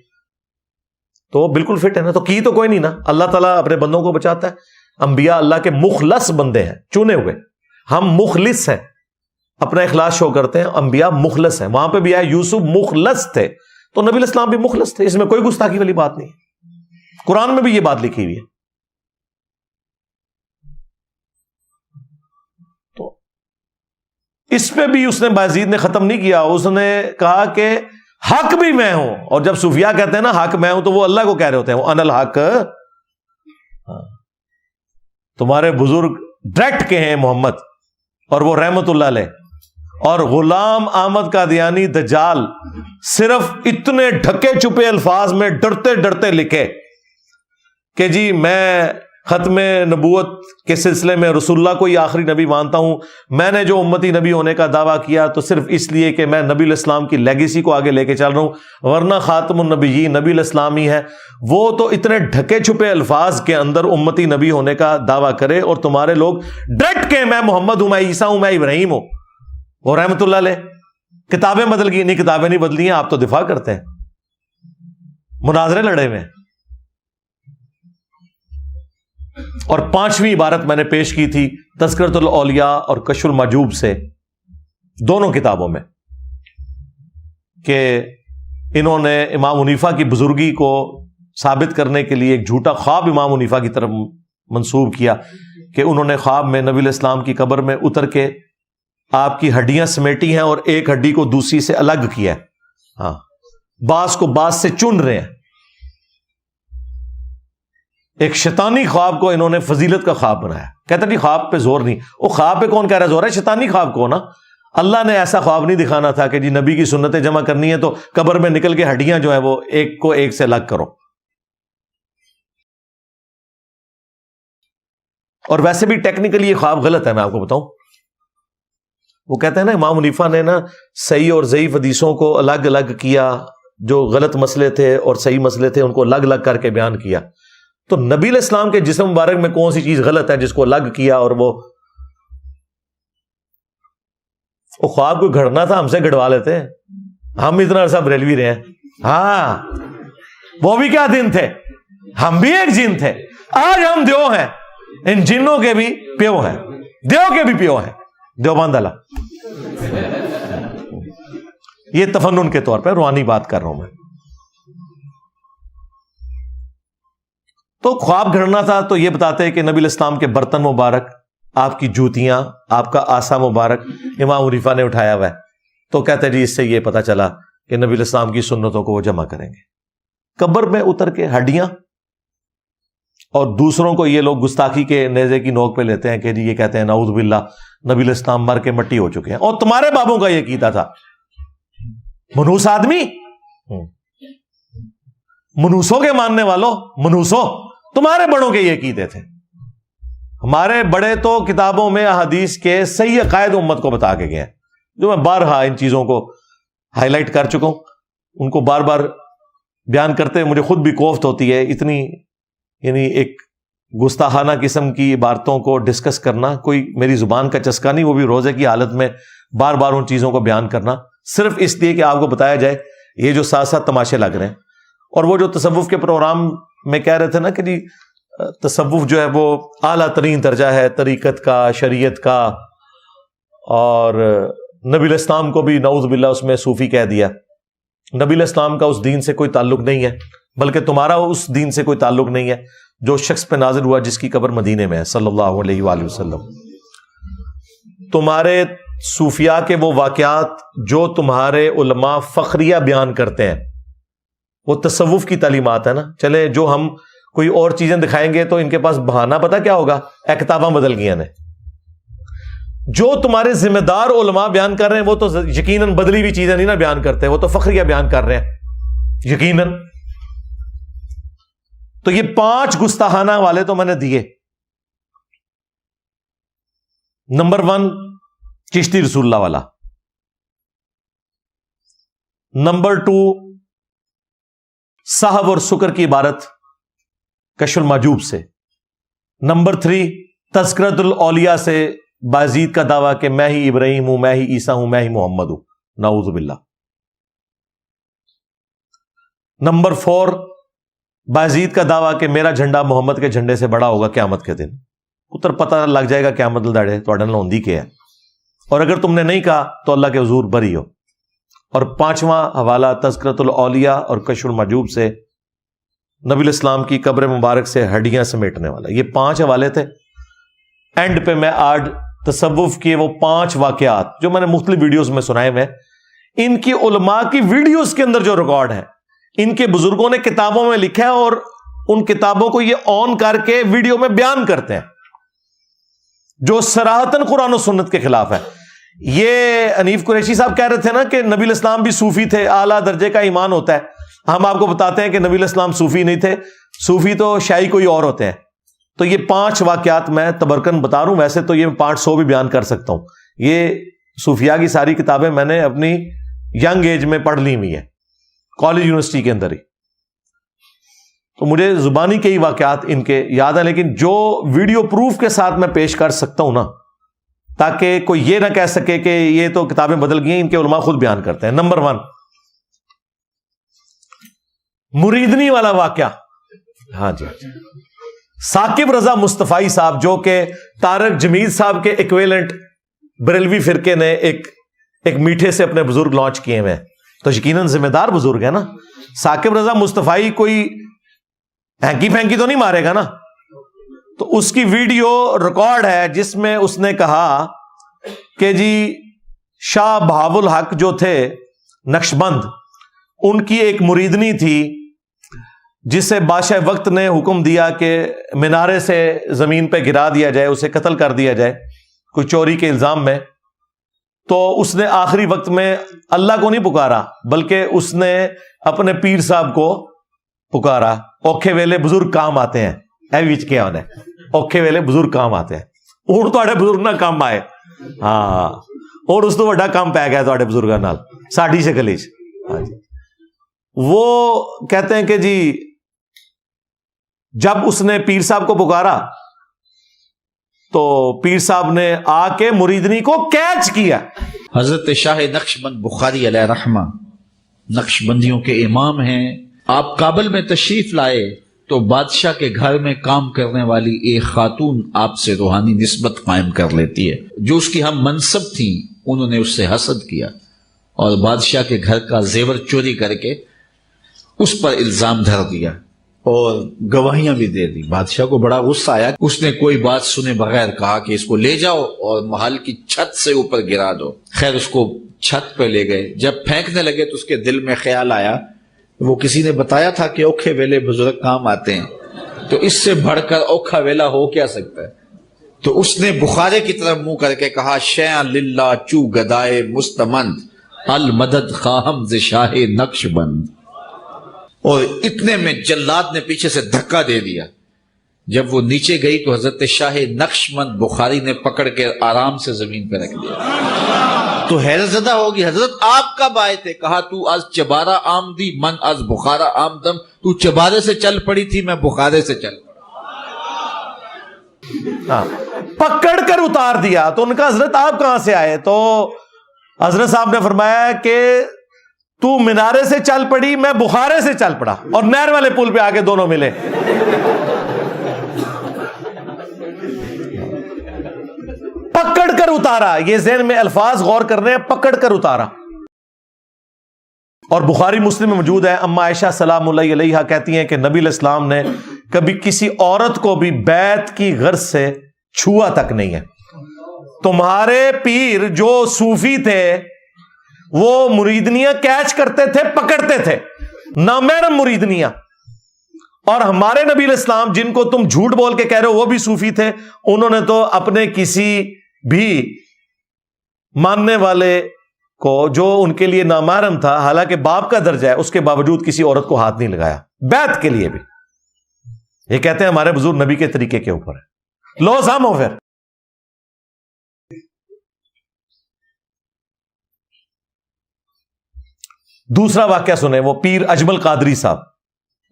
Speaker 1: تو وہ بالکل فٹ ہے نا. تو کی تو کوئی نہیں نا. اللہ تعالیٰ اپنے بندوں کو بچاتا ہے. انبیاء اللہ کے مخلص بندے ہیں، چنے ہوئے. ہم مخلص ہیں، اپنا اخلاص شو کرتے ہیں. انبیاء مخلص ہیں. وہاں پہ بھی آیا یوسف مخلص تھے، تو نبی علیہ السلام بھی مخلص تھے. اس میں کوئی گستاخی والی بات نہیں ہے. قرآن میں بھی یہ بات لکھی ہوئی ہے. تو اس پہ بھی اس نے بایزید نے ختم نہیں کیا. اس نے کہا کہ حق بھی میں ہوں. اور جب صوفیاء کہتے ہیں نا حق میں ہوں، تو وہ اللہ کو کہہ رہے ہوتے ہیں، وہ انا الحق. تمہارے بزرگ ڈائریکٹ کے ہیں محمد، اور وہ رحمت اللہ علیہ. اور غلام احمد قادیانی دجال صرف اتنے ڈھکے چھپے الفاظ میں ڈرتے ڈرتے لکھے کہ جی میں ختم نبوت کے سلسلے میں رسول اللہ کو ہی آخری نبی مانتا ہوں. میں نے جو امتی نبی ہونے کا دعویٰ کیا تو صرف اس لیے کہ میں نبی علیہ السلام کی لیگیسی کو آگے لے کے چل رہا ہوں، ورنہ خاتم النبیین نبی علیہ السلام ہی ہے. وہ تو اتنے ڈھکے چھپے الفاظ کے اندر امتی نبی ہونے کا دعویٰ کرے، اور تمہارے لوگ ڈٹ کے میں محمد ہوں، میں عیسیٰ ہوں، میں ابراہیم ہوں. وہ رحمت اللہ علیہ کتابیں بدل گئی. نہیں، کتابیں نہیں بدلی ہیں، آپ تو دفاع کرتے ہیں، مناظرے لڑے ہوئے. اور 5ویں عبارت میں نے پیش کی تھی تذکرۃ الاولیاء اور کشف المحجوب سے، دونوں کتابوں میں، کہ انہوں نے امام حنیفہ کی بزرگی کو ثابت کرنے کے لیے ایک جھوٹا خواب امام حنیفہ کی طرف منسوب کیا کہ انہوں نے خواب میں نبی علیہ السلام کی قبر میں اتر کے آپ کی ہڈیاں سمیٹی ہیں اور ایک ہڈی کو دوسری سے الگ کیا ہے. ہاں، باز کو باز سے چن رہے ہیں. ایک شیطانی خواب کو انہوں نے فضیلت کا خواب بنایا. کہتا نہیں خواب پہ زور نہیں. وہ خواب پہ کون کہہ رہا ہے زور ہے؟ شیطانی خواب کو نا. اللہ نے ایسا خواب نہیں دکھانا تھا کہ جی نبی کی سنتیں جمع کرنی ہے تو قبر میں نکل کے ہڈیاں جو ہیں وہ ایک کو ایک سے الگ کرو. اور ویسے بھی ٹیکنیکلی یہ خواب غلط ہے، میں آپ کو بتاؤں. وہ کہتے ہیں نا امام حنیفہ نے نا صحیح اور ضعیف حدیثوں کو الگ الگ کیا، جو غلط مسئلے تھے اور صحیح مسئلے تھے ان کو الگ الگ کر کے بیان کیا. تو نبی علیہ السلام کے جسم مبارک میں کون سی چیز غلط ہے جس کو الگ کیا؟ اور وہ خواب کو گھڑنا تھا، ہم سے گھڑوا لیتے ہیں. ہم اتنا عرصہ بریلوی رہے ہیں. ہاں وہ بھی کیا دن تھے, ہم بھی ایک جن تھے. آج ہم دیو ہیں, ان جنوں کے بھی پیو ہیں, دیو کے بھی پیو ہیں, دیوبند والا. یہ تفنن کے طور پہ روحانی بات کر رہا ہوں میں. تو خواب گھڑنا تھا تو یہ بتاتے ہیں کہ نبی الاسلام کے برتن مبارک, آپ کی جوتیاں, آپ کا آسا مبارک امام حنیفہ نے اٹھایا ہوا ہے. تو کہتے ہیں جی اس سے یہ پتا چلا کہ نبی الاسلام کی سنتوں کو وہ جمع کریں گے. قبر میں اتر کے ہڈیاں, اور دوسروں کو یہ لوگ گستاخی کے نیزے کی نوک پہ لیتے ہیں کہ جی یہ کہتے ہیں نعوذ باللہ نبی الاسلام مر کے مٹی ہو چکے ہیں. اور تمہارے بابوں کا یہ عقیدہ تھا. منوس آدمی, منوسوں کے ماننے والوں, منوسوں تمہارے بڑوں کے یہ عقیدے تھے. ہمارے بڑے تو کتابوں میں احادیث کے صحیح عقائد امت کو بتا کے گئے ہیں, جو میں بارہا ان چیزوں کو ہائی لائٹ کر چکا ہوں. ان کو بار بار بیان کرتے مجھے خود بھی کوفت ہوتی ہے. اتنی یعنی ایک گستاخانہ قسم کی عبارتوں کو ڈسکس کرنا کوئی میری زبان کا چسکا نہیں, وہ بھی روزے کی حالت میں بار بار ان چیزوں کو بیان کرنا صرف اس لیے کہ آپ کو بتایا جائے یہ جو ساتھ ساتھ تماشے لگ رہے ہیں. اور وہ جو تصوف کے پروگرام میں کہہ رہے تھے نا کہ جی تصوف جو ہے وہ اعلیٰ ترین درجہ ہے طریقت کا, شریعت کا, اور نبی الاسلام کو بھی نعوذ باللہ اس میں صوفی کہہ دیا. نبی الاسلام کا اس دین سے کوئی تعلق نہیں ہے, بلکہ تمہارا اس دین سے کوئی تعلق نہیں ہے جو شخص پہ نازل ہوا جس کی قبر مدینے میں ہے صلی اللہ علیہ وآلہ وسلم. تمہارے صوفیاء کے وہ واقعات جو تمہارے علماء فخریہ بیان کرتے ہیں وہ تصوف کی تعلیمات ہے نا. چلے جو ہم کوئی اور چیزیں دکھائیں گے تو ان کے پاس بہانہ پتا کیا ہوگا, کتاباں بدل گئی نے. جو تمہارے ذمہ دار علماء بیان کر رہے ہیں وہ تو یقیناً بدلی ہوئی چیزیں نہیں نا بیان کرتے, وہ تو فخریہ بیان کر رہے ہیں یقیناً. تو یہ 5 گستاخانہ والے تو میں نے دیے. نمبر 1 چشتی رسول اللہ والا. نمبر 2 صحب اور سکر کی عبارت کشف المحجوب سے. نمبر 3 تذکرۃ الاولیاء سے بازید کا دعویٰ کہ میں ہی ابراہیم ہوں, میں ہی عیسیٰ ہوں, میں ہی محمد ہوں, نعوذ باللہ. نمبر 4 بازید کا دعویٰ کہ میرا جھنڈا محمد کے جھنڈے سے بڑا ہوگا قیامت کے دن. اتر پتہ لگ جائے گا قیامت لڑے تو ہوندی کے ہے, اور اگر تم نے نہیں کہا تو اللہ کے حضور بری ہو. اور 5واں حوالہ تذکرۃ الاولیاء اور کشف المحجوب سے نبی الاسلام کی قبر مبارک سے ہڈیاں سمیٹنے والا. یہ 5 حوالے تھے. اینڈ پہ میں آج تصوف کے وہ 5 واقعات جو میں نے مختلف ویڈیوز میں سنائے ہوئے, ان کی علماء کی ویڈیوز کے اندر جو ریکارڈ ہے, ان کے بزرگوں نے کتابوں میں لکھا ہے اور ان کتابوں کو یہ آن کر کے ویڈیو میں بیان کرتے ہیں, جو صراحتاً قرآن و سنت کے خلاف ہے. یہ حنیف قریشی صاحب کہہ رہے تھے نا کہ نبی الاسلام بھی صوفی تھے, اعلیٰ درجے کا ایمان ہوتا ہے. ہم آپ کو بتاتے ہیں کہ نبی الاسلام صوفی نہیں تھے, صوفی تو شاہی کوئی اور ہوتے ہیں. تو یہ 5 واقعات میں تبرکن بتا رہا ہوں. ویسے تو یہ 500 بھی بیان کر سکتا ہوں. یہ صوفیاء کی ساری کتابیں میں نے اپنی ینگ ایج میں پڑھ لی ہوئی ہیں, کالج یونیورسٹی کے اندر ہی. تو مجھے زبانی کے ہی واقعات ان کے یاد ہیں, لیکن جو ویڈیو پروف کے ساتھ میں پیش کر سکتا ہوں نا, تاکہ کوئی یہ نہ کہہ سکے کہ یہ تو کتابیں بدل گئی ہیں, ان کے علماء خود بیان کرتے ہیں. نمبر 1 مریدنی والا واقعہ. ہاں جی, ثاقب رضا مصطفی صاحب جو کہ طارق جمیل صاحب کے ایکویلنٹ بریلوی فرقے نے ایک میٹھے سے اپنے بزرگ لانچ کیے ہوئے ہیں, تو یقیناً ذمہ دار بزرگ ہے نا. ثاقب رضا مصطفی کوئی ہینکی پھینکی تو نہیں مارے گا نا. تو اس کی ویڈیو ریکارڈ ہے جس میں اس نے کہا کہ جی شاہ بہاو الحق جو تھے نقشبند, ان کی ایک مریدنی تھی جسے بادشاہ وقت نے حکم دیا کہ مینارے سے زمین پہ گرا دیا جائے, اسے قتل کر دیا جائے کوئی چوری کے الزام میں. تو اس نے آخری وقت میں اللہ کو نہیں پکارا, بلکہ اس نے اپنے پیر صاحب کو پکارا. اوکھے ویلے بزرگ کام آتے ہیں, اے وچ کیا ہونا ہے, اوکھے ویلے بزرگ کام آتے ہیں. ہوں تھوڑے بزرگ نہ کام آئے, ہاں, اور اس تو بڑا کام پی گیا تھوڑے بزرگوں نال ساڈی شکل وچ. ہاں جی, وہ کہتے ہیں کہ جی جب اس نے پیر صاحب کو پکارا تو پیر صاحب نے آ کے مریدنی کو کیچ کیا.
Speaker 9: حضرت شاہ نقشبند بخاری علیہ رحمہ نقشبندیوں کے امام ہیں. آپ کابل میں تشریف لائے تو بادشاہ کے گھر میں کام کرنے والی ایک خاتون آپ سے روحانی نسبت قائم کر لیتی ہے. جو اس کی ہم منصب تھیں انہوں نے اس سے حسد کیا اور بادشاہ کے گھر کا زیور چوری کر کے اس پر الزام دھر دیا اور گواہیاں بھی دے دی. بادشاہ کو بڑا غصہ آیا. اس نے کوئی بات سنے بغیر کہا کہ اس کو لے جاؤ اور محل کی چھت سے اوپر گرا دو. خیر اس کو چھت پہ لے گئے. جب پھینکنے لگے تو اس کے دل میں خیال آیا وہ کسی نے بتایا تھا کہ اوکھے ویلے بزرگ کام آتے ہیں, تو اس سے بڑھ کر اوکھا ویلا ہو کیا سکتا ہے. تو اس نے بخارے کی طرف منہ کر کے کہا شیئا للہ چو گدائے مستمند المدد خواہم ز شاہ نقش بند. اور اتنے میں جلاد نے پیچھے سے دھکا دے دیا. جب وہ نیچے گئی تو حضرت شاہ نقش بند بخاری نے پکڑ کے آرام سے زمین پہ رکھ دیا. تو حیرت زدہ ہوگی حضرت آپ کب آئے تھے؟ کہا تو از چبارہ آمدی من از بخارا آمدم. تو چبارے سے چل پڑی تھی, میں بخارے سے چل
Speaker 1: ہاں پکڑ کر اتار دیا. تو ان کا حضرت آپ کہاں سے آئے؟ تو حضرت صاحب نے فرمایا کہ تو مینارے سے چل پڑی, میں بخارے سے چل پڑا, اور نہر والے پل پہ آ کے دونوں ملے. پکڑ کر اتارا, یہ ذہن میں الفاظ غور کرنے ہیں, پکڑ کر اتارا. اور بخاری مسلم میں موجود ہے, اما عائشہ سلام اللہ علیہا کہتی ہیں کہ نبی علیہ السلام نے کبھی کسی عورت کو بھی بیت کی غرض سے چھوا تک نہیں ہے. تمہارے پیر جو صوفی تھے وہ مریدنیاں کیچ کرتے تھے, پکڑتے تھے, نامحرم مریدنیاں. اور ہمارے نبی علیہ السلام جن کو تم جھوٹ بول کے کہہ رہے ہو وہ بھی صوفی تھے, انہوں نے تو اپنے کسی بھی ماننے والے کو جو ان کے لیے نامحرم تھا, حالانکہ باپ کا درجہ ہے, اس کے باوجود کسی عورت کو ہاتھ نہیں لگایا بیعت کے لیے بھی. یہ کہتے ہیں ہمارے بزرگ نبی کے طریقے کے اوپر ہے. لو سامو پھر دوسرا واقعہ سنیں. وہ پیر اجمل قادری صاحب,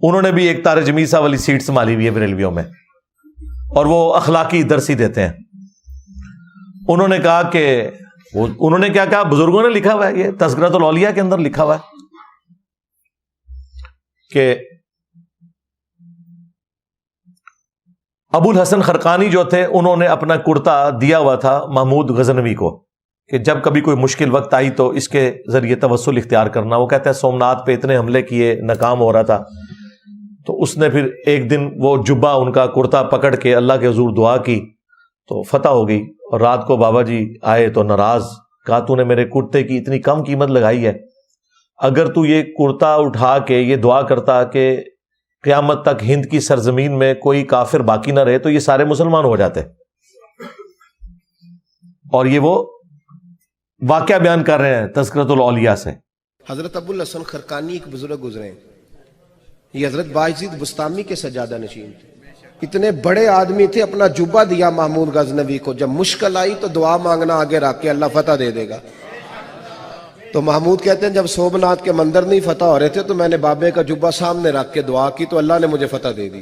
Speaker 1: انہوں نے بھی ایک تار جمیسا والی سیٹ سنبھالی ہوئی ہے بریلویوں میں, اور وہ اخلاقی درسی دیتے ہیں. انہوں نے کہا کہ انہوں نے کیا کہا, بزرگوں نے لکھا ہوا ہے, یہ تذکرۃ الاولیاء کے اندر لکھا ہوا ہے کہ ابو الحسن خرقانی جو تھے انہوں نے اپنا کرتا دیا ہوا تھا محمود غزنوی کو کہ جب کبھی کوئی مشکل وقت آئی تو اس کے ذریعے توسل اختیار کرنا. وہ کہتا ہے سومناتھ پہ اتنے حملے کیے, ناکام ہو رہا تھا, تو اس نے پھر ایک دن وہ جبہ ان کا کرتا پکڑ کے اللہ کے حضور دعا کی تو فتح ہو گئی. اور رات کو بابا جی آئے تو ناراض, کہا تو نے میرے کرتے کی اتنی کم قیمت لگائی ہے, اگر تو یہ کرتا اٹھا کے یہ دعا کرتا کہ قیامت تک ہند کی سرزمین میں کوئی کافر باقی نہ رہے تو یہ سارے مسلمان ہو جاتے. اور یہ وہ واقعہ بیان کر رہے ہیں تذکرۃ الاولیاء سے.
Speaker 10: حضرت ابو الحسن خرقانی ایک بزرگ گزرے ہیں, یہ حضرت باعزید بستامی کے سجادہ نشین تھے. اتنے بڑے آدمی تھے, اپنا جبہ دیا محمود غزنوی کو, جب مشکل آئی تو دعا مانگنا آگے رکھ کے اللہ فتح دے دے گا. تو محمود کہتے ہیں جب سومناتھ کے مندر نہیں فتح ہو رہے تھے تو میں نے بابے کا جبہ سامنے رکھ کے دعا کی تو اللہ نے مجھے فتح دے دی.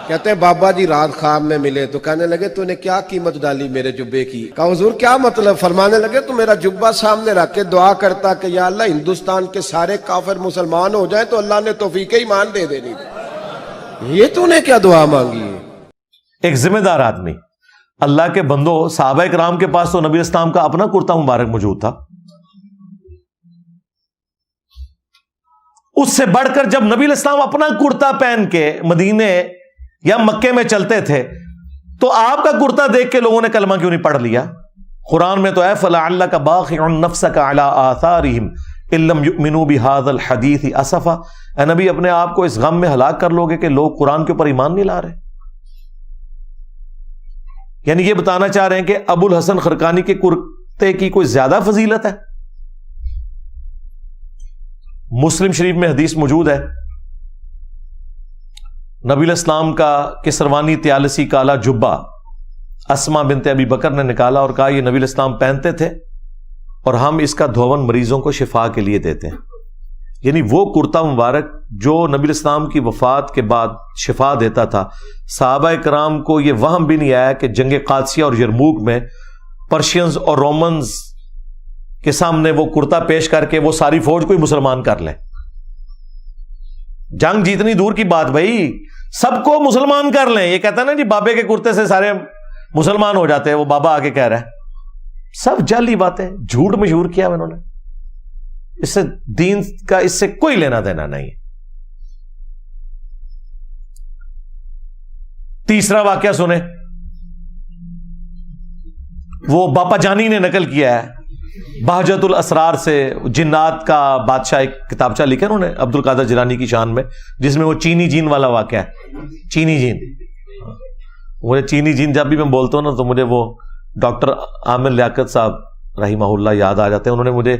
Speaker 10: کہتے ہیں بابا جی رات خواب میں ملے تو کہنے لگے تو نے کیا قیمت ڈالی میرے جبے کی؟ کہا حضور کیا مطلب؟ فرمانے لگے تو میرا جبہ سامنے رکھ کے دعا کرتا کہ یا اللہ ہندوستان کے سارے کافر مسلمان ہو جائیں تو اللہ نے توفیق ایمان دے دینی. یہ تو نے کیا دعا مانگی ہے؟
Speaker 1: ایک ذمہ دار آدمی, اللہ کے بندو, صحابہ کرام کے پاس تو نبی اسلام کا اپنا کرتا مبارک موجود تھا. اس سے بڑھ کر جب نبی الاسلام اپنا کرتا پہن کے مدینے یا مکے میں چلتے تھے تو آپ کا کرتا دیکھ کے لوگوں نے کلمہ کیوں نہیں پڑھ لیا؟ قرآن میں تو ہے فَلَعَلَّكَ بَاخِعٌ نَفْسَكَ عَلَىٰ آثَارِهِمْ إِن لَّمْ يُؤْمِنُوا بِهَٰذَا الْحَدِيثِ أَسَفًا. اے نبی اپنے آپ کو اس غم میں ہلاک کر لو گے کہ لوگ قرآن کے اوپر ایمان نہیں لا رہے. یعنی یہ بتانا چاہ رہے ہیں کہ ابو الحسن خرقانی کے کرتے کی کوئی زیادہ فضیلت ہے. مسلم شریف میں حدیث موجود ہے, نبی علیہ السلام کا کسروانی تیالسی کالا جبہ اسما بنت ابی بکر نے نکالا اور کہا یہ نبی علیہ السلام پہنتے تھے اور ہم اس کا دھون مریضوں کو شفا کے لیے دیتے ہیں. یعنی وہ کرتا مبارک جو نبی علیہ السلام کی وفات کے بعد شفا دیتا تھا. صحابہ کرام کو یہ وہم بھی نہیں آیا کہ جنگ قادسیہ اور یرموک میں پرشینز اور رومنز کے سامنے وہ کرتا پیش کر کے وہ ساری فوج کو ہی مسلمان کر لیں. جنگ جیتنی دور کی بات بھائی، سب کو مسلمان کر لیں. یہ کہتا ہے نا جی بابے کے کرتے سے سارے مسلمان ہو جاتے ہیں، وہ بابا آگے کہہ رہا ہے. سب جعلی باتیں، جھوٹ مشہور کیا انہوں نے. اس سے دین کا اس سے کوئی لینا دینا نہیں. تیسرا واقعہ سنیں، وہ باپا جانی نے نقل کیا ہے بہجت الاسرار سے. جنات کا بادشاہ ایک کتابچہ لکھا انہوں نے عبد القادر جیلانی کی شان میں، جس میں وہ چینی جین والا واقعہ ہے. چینی جین، مجھے چینی جین جب بھی میں بولتا ہوں نا تو مجھے وہ ڈاکٹر عامر لیاقت صاحب رحمہ اللہ یاد آ جاتے ہیں. انہوں نے مجھے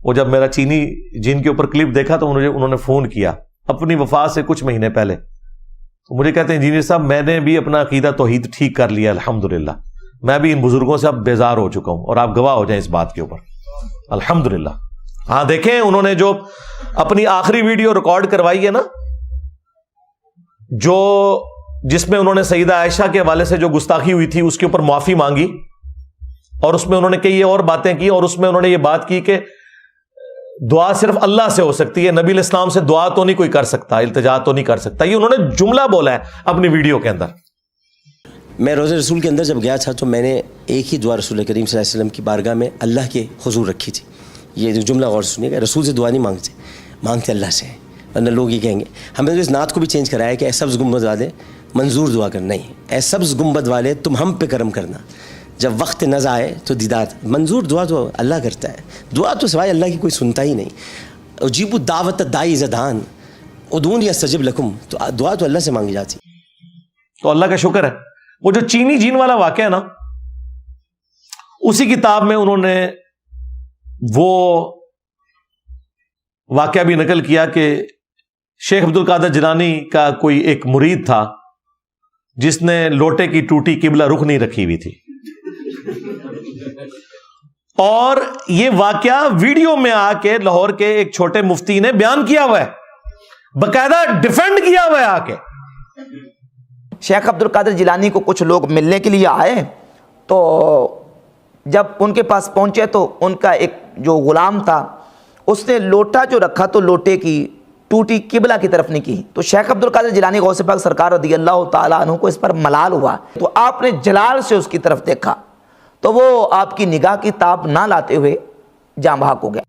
Speaker 1: وہ جب میرا چینی جین کے اوپر کلپ دیکھا تو انہوں نے فون کیا اپنی وفات سے کچھ مہینے پہلے. تو مجھے کہتے ہیں انجینئر صاحب میں نے بھی اپنا عقیدہ توحید ٹھیک کر لیا الحمدللہ، میں بھی ان بزرگوں سے اب بیزار ہو چکا ہوں، اور آپ گواہ ہو جائیں اس بات کے اوپر الحمدللہ. ہاں دیکھیں انہوں نے جو اپنی آخری ویڈیو ریکارڈ کروائی ہے نا، جو جس میں انہوں نے سیدہ عائشہ کے حوالے سے جو گستاخی ہوئی تھی اس کے اوپر معافی مانگی، اور اس میں انہوں نے کئی اور باتیں کی، اور اس میں انہوں نے یہ بات کی کہ دعا صرف اللہ سے ہو سکتی ہے، نبی علیہ السلام سے دعا تو نہیں کوئی کر سکتا، التجا تو نہیں کر سکتا. یہ انہوں نے جملہ بولا ہے اپنی ویڈیو کے اندر.
Speaker 11: میں روزہ رسول کے اندر جب گیا تھا تو میں نے ایک ہی دعا رسول کریم صلی اللہ علیہ وسلم کی بارگاہ میں اللہ کے حضور رکھی تھی. یہ جو جملہ غور سنیے گا، رسول سے دعا نہیں مانگتے اللہ سے، ورنہ لوگ یہ کہیں گے. ہمیں تو اس نعت کو بھی چینج کرایا کہ اے سبز گنبد والے منظور دعا کرنا، نہیں، اے سبز گنبد والے تم ہم پہ کرم کرنا، جب وقت نظر آئے تو دیدار. منظور دعا تو اللہ کرتا ہے، دعا تو سوائے اللہ کی کوئی سنتا ہی نہیں. اجیبوا دعوت الداعی اذا دعان ادعونی استجب لکم، تو دعا تو اللہ سے مانگی جاتی.
Speaker 1: تو اللہ کا شکر ہے. وہ جو چینی جین والا واقعہ ہے نا، اسی کتاب میں انہوں نے وہ واقعہ بھی نقل کیا کہ شیخ عبد القادر جیلانی کا کوئی ایک مرید تھا جس نے لوٹے کی ٹوٹی قبلہ رخ نہیں رکھی ہوئی تھی، اور یہ واقعہ ویڈیو میں آ کے لاہور کے ایک چھوٹے مفتی نے بیان کیا ہوا ہے، باقاعدہ ڈیفینڈ کیا ہوا ہے آ کے.
Speaker 12: شیخ عبد القادر جیلانی کو کچھ لوگ ملنے کے لیے آئے، تو جب ان کے پاس پہنچے تو ان کا ایک جو غلام تھا اس نے لوٹا جو رکھا تو لوٹے کی ٹوٹی قبلہ کی طرف نہیں کی. تو شیخ عبد القادر جیلانی غوث پاک سرکار رضی اللہ تعالیٰ عنہ کو اس پر ملال ہوا، تو آپ نے جلال سے اس کی طرف دیکھا تو وہ آپ کی نگاہ کی تاب نہ لاتے ہوئے جاں بحق ہو گیا.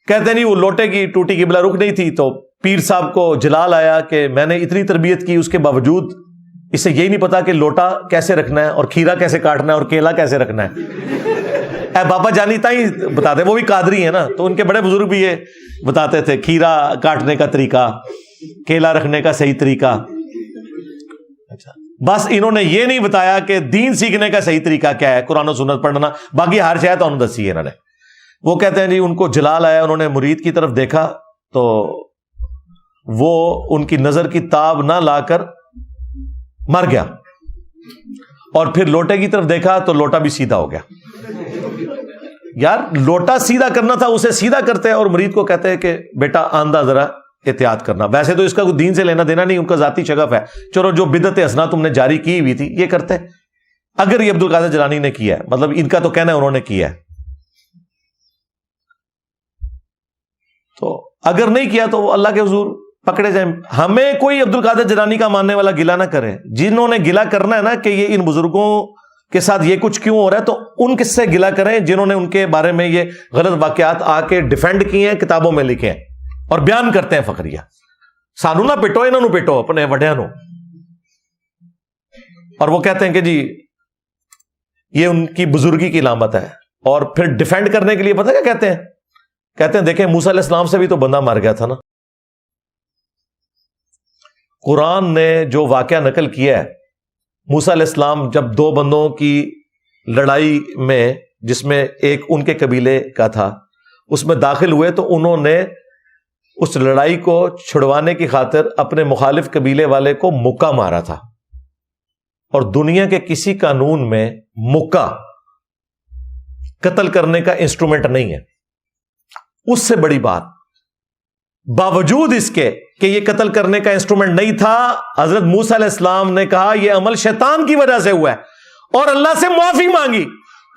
Speaker 1: کہتے نہیں وہ لوٹے کی ٹوٹی قبلہ رخ نہیں تھی، تو پیر صاحب کو جلال آیا کہ میں نے اتنی تربیت کی، اس کے باوجود اسے یہی نہیں پتا کہ لوٹا کیسے رکھنا ہے اور کھیرا کیسے کاٹنا ہے اور کیلا کیسے رکھنا ہے. اے بابا جانی تائی بتاتے، وہ بھی قادری ہیں نا، تو ان کے بڑے بزرگ بھی یہ بتاتے تھے کھیرا کاٹنے کا طریقہ، کیلا رکھنے کا صحیح طریقہ. اچھا، بس انہوں نے یہ نہیں بتایا کہ دین سیکھنے کا صحیح طریقہ کیا ہے، قرآن و سنت پڑھنا، باقی ہر شاید انہوں نے دسی ہے انہوں نے. وہ کہتے ہیں جی ان کو جلال آیا، انہوں نے مرید کی طرف دیکھا تو وہ ان کی نظر کی تاب نہ لا کر مر گیا، اور پھر لوٹے کی طرف دیکھا تو لوٹا بھی سیدھا ہو گیا. یار لوٹا سیدھا کرنا تھا، اسے سیدھا کرتے ہیں، اور مرید کو کہتے ہیں کہ بیٹا آندھا ذرا احتیاط کرنا. ویسے تو اس کا کوئی دین سے لینا دینا نہیں، ان کا ذاتی شغف ہے، چلو جو بدعت حسنہ تم نے جاری کی ہوئی تھی یہ کرتے. اگر یہ عبد القادر جیلانی نے کیا ہے، مطلب ان کا تو کہنا ہے انہوں نے کیا ہے، تو اگر نہیں کیا تو اللہ کے حضور پکڑے جائیں. ہمیں کوئی عبد القادر جیلانی کا ماننے والا گلا نہ کرے. جنہوں نے گلا کرنا ہے نا کہ یہ ان بزرگوں کے ساتھ یہ کچھ کیوں ہو رہا ہے، تو ان کس سے گلا کریں جنہوں نے ان کے بارے میں یہ غلط واقعات آ کے ڈیفینڈ کیے ہیں، کتابوں میں لکھے ہیں اور بیان کرتے ہیں فخریہ. سانو نہ پٹو، انہوں نے پٹو اپنے وڈیاں نو. اور وہ کہتے ہیں کہ جی یہ ان کی بزرگی کی علامت ہے، اور پھر ڈیفینڈ کرنے کے لیے پتہ کیا کہتے ہیں؟ کہتے ہیں دیکھیں موسیٰ علیہ السلام سے بھی تو بندہ مر گیا تھا نا. قرآن نے جو واقعہ نقل کیا ہے، موسیٰ علیہ السلام جب دو بندوں کی لڑائی میں، جس میں ایک ان کے قبیلے کا تھا، اس میں داخل ہوئے تو انہوں نے اس لڑائی کو چھڑوانے کی خاطر اپنے مخالف قبیلے والے کو مکہ مارا تھا. اور دنیا کے کسی قانون میں مکہ قتل کرنے کا انسٹرومنٹ نہیں ہے. اس سے بڑی بات، باوجود اس کے کہ یہ قتل کرنے کا انسٹرومنٹ نہیں تھا، حضرت موسیٰ علیہ السلام نے کہا یہ عمل شیطان کی وجہ سے ہوا ہے، اور اللہ سے معافی مانگی.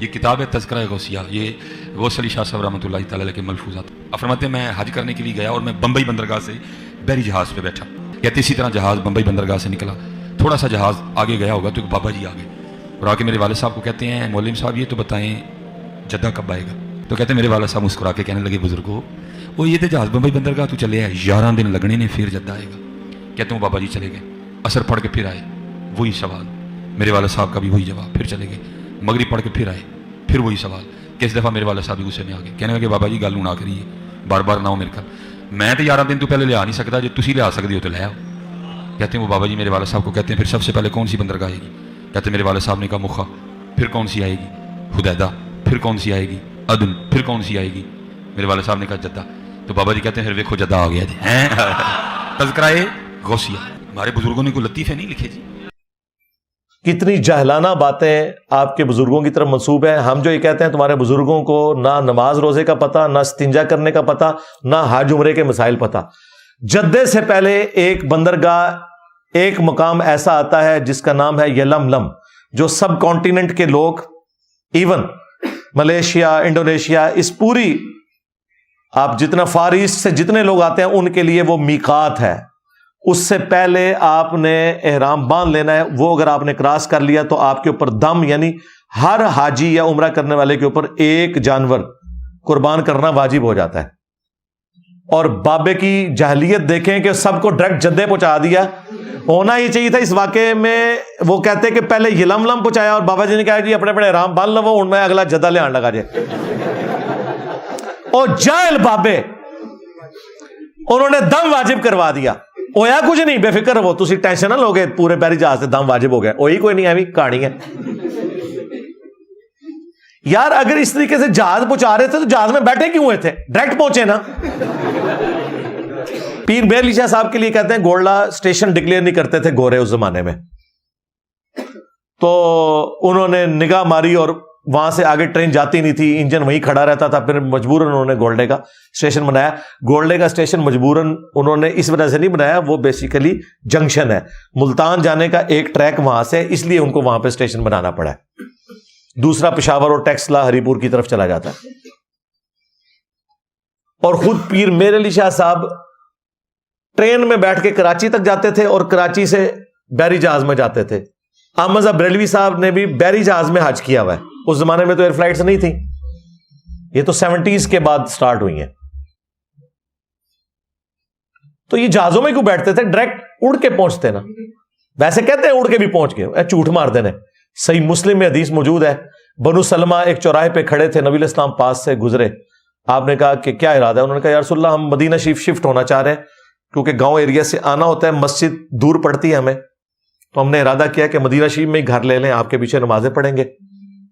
Speaker 13: یہ کتاب ہے تذکرہ غوثیہ، یہ غوث علی شاہ صاحب رحمۃ اللہ تعالی علیہ کے ملفوظات. آپ فرماتے ہیں میں حج کرنے کے لیے گیا اور میں بمبئی بندرگاہ سے بحری جہاز پہ بیٹھا. کہتے اسی طرح جہاز بمبئی بندرگاہ سے نکلا، تھوڑا سا جہاز آگے گیا ہوگا تو ایک بابا جی آ گئے اور آ کے میرے والد صاحب کو کہتے ہیں مولوی صاحب یہ تو بتائیں جدہ کب آئے گا. تو کہتے ہیں میرے والد صاحب مسکرا کے کہنے لگے بزرگو وہ یہ تو جہاز بمبئی بندرگاہ تو چلے ہے 11 دن لگنے نے پھر جدہ آئے گا. کہتے ہیں بابا جی چلے گئے، اثر پڑھ کے پھر آئے، وہی سوال. میرے والد صاحب کا بھی وہی جواب، پھر چلے گئے، مغرب پڑھ کے پھر آئے، پھر وہی سوال. کس دفعہ میرے والد صاحب بھی غصے میں آ گئے، کہنے لگے بابا جی گل نہ کریے، بار بار نہ ہو میرے کا، میں تو 11 دن تو پہلے لیا نہیں سکتا، جی تسی لیا سکتے ہو تو لے آؤ. کہتے ہیں وہ بابا جی میرے والد صاحب کو کہتے ہیں پھر سب سے پہلے کون سی بندرگاہ آئے گی؟ کہتے ہیں میرے والد صاحب نے کہا مخا. پھر کون سی آئے گی؟ حدیدہ. پھر کون سی آئے گی؟ عدن. پھر کون سی آئے گی؟ میرے والد صاحب نے کہا جدہ. تو بابا جی کہتے ہیں پھر ویکھو جدہ آ گیا جی. تذکرہ غوثیہ ہمارے بزرگوں نے کوئی لطیفے نہیں لکھے جی.
Speaker 1: کتنی جہلانہ باتیں آپ کے بزرگوں کی طرف منسوب ہیں. ہم جو یہ کہتے ہیں تمہارے بزرگوں کو نہ نماز روزے کا پتہ، نہ استنجا کرنے کا پتہ، نہ حج عمرے کے مسائل پتہ. جدے سے پہلے ایک بندرگاہ، ایک مقام ایسا آتا ہے جس کا نام ہے یلملم، جو سب کانٹیننٹ کے لوگ، ایون ملیشیا، انڈونیشیا، اس پوری آپ جتنا فار ایسٹ سے جتنے لوگ آتے ہیں ان کے لیے وہ میقات ہے. اس سے پہلے آپ نے احرام باندھ لینا ہے. وہ اگر آپ نے کراس کر لیا تو آپ کے اوپر دم، یعنی ہر حاجی یا عمرہ کرنے والے کے اوپر ایک جانور قربان کرنا واجب ہو جاتا ہے. اور بابے کی جہلیت دیکھیں کہ سب کو ڈائریکٹ جدے پہنچا دیا. ہونا ہی چاہیے تھا اس واقعے میں. وہ کہتے کہ پہلے یلملم پہنچایا اور بابا جی نے کہا جی اپنے اپنے احرام باندھ لو، ان میں اگلا جدہ لے آن لگا جائے. اور جاہل بابے انہوں نے دم واجب کروا دیا. ہویا کچھ نہیں، بے فکر ہو، تسی ٹینشن نہ لوگے، پورے پیری جہاز سے دم واجب ہو گیا. وہی کوئی نہیں ہے، کہانی ہے یار. اگر اس طریقے سے جہاز پہنچا رہے تھے تو جہاز میں بیٹھے کیوں ہوئے تھے؟ ڈائریکٹ پہنچے نا. پیر میر علی شاہ صاحب کے لیے کہتے ہیں گولڈا اسٹیشن ڈکلیئر نہیں کرتے تھے گورے اس زمانے میں. تو انہوں نے نگاہ ماری اور وہاں سے آگے ٹرین جاتی نہیں تھی، انجن وہیں کھڑا رہتا تھا. پھر مجبوراً انہوں نے گولڈے کا اسٹیشن بنایا. گولڈے کا اسٹیشن مجبوراً انہوں نے اس وجہ سے نہیں بنایا، وہ بیسیکلی جنکشن ہے، ملتان جانے کا ایک ٹریک وہاں سے، اس لیے ان کو وہاں پہ اسٹیشن بنانا پڑا ہے. دوسرا پشاور اور ٹیکسلا ہری پور کی طرف چلا جاتا ہے. اور خود پیر میر علی شاہ صاحب ٹرین میں بیٹھ کے کراچی تک جاتے تھے اور کراچی سے بحری جہاز میں جاتے تھے. احمد بریلوی صاحب نے بھی بحری جہاز میں حج کیا ہوا ہے. اس زمانے میں تو ایئر فلائٹس نہیں تھی، یہ تو 70s کے بعد سٹارٹ ہوئی ہیں. تو یہ جہازوں میں کیوں بیٹھتے تھے؟ ڈائریکٹ اڑ کے پہنچتے نا. ویسے کہتے ہیں اڑ کے بھی پہنچ گئے، جھوٹ مار دینے. صحیح مسلم میں حدیث موجود ہے، بنو سلمہ ایک چوراہے پہ کھڑے تھے، نبی الاسلام پاس سے گزرے. آپ نے کہا کہ کیا ارادہ ہے؟ انہوں نے کہا یا رسول اللہ ہم مدینہ شریف شفٹ ہونا چاہ رہے ہیں کیونکہ گاؤں ایریا سے آنا ہوتا ہے، مسجد دور پڑتی ہے ہمیں، تو ہم نے ارادہ کیا کہ مدینہ شریف میں ہی گھر لے لیں، آپ کے پیچھے نمازیں پڑھیں گے.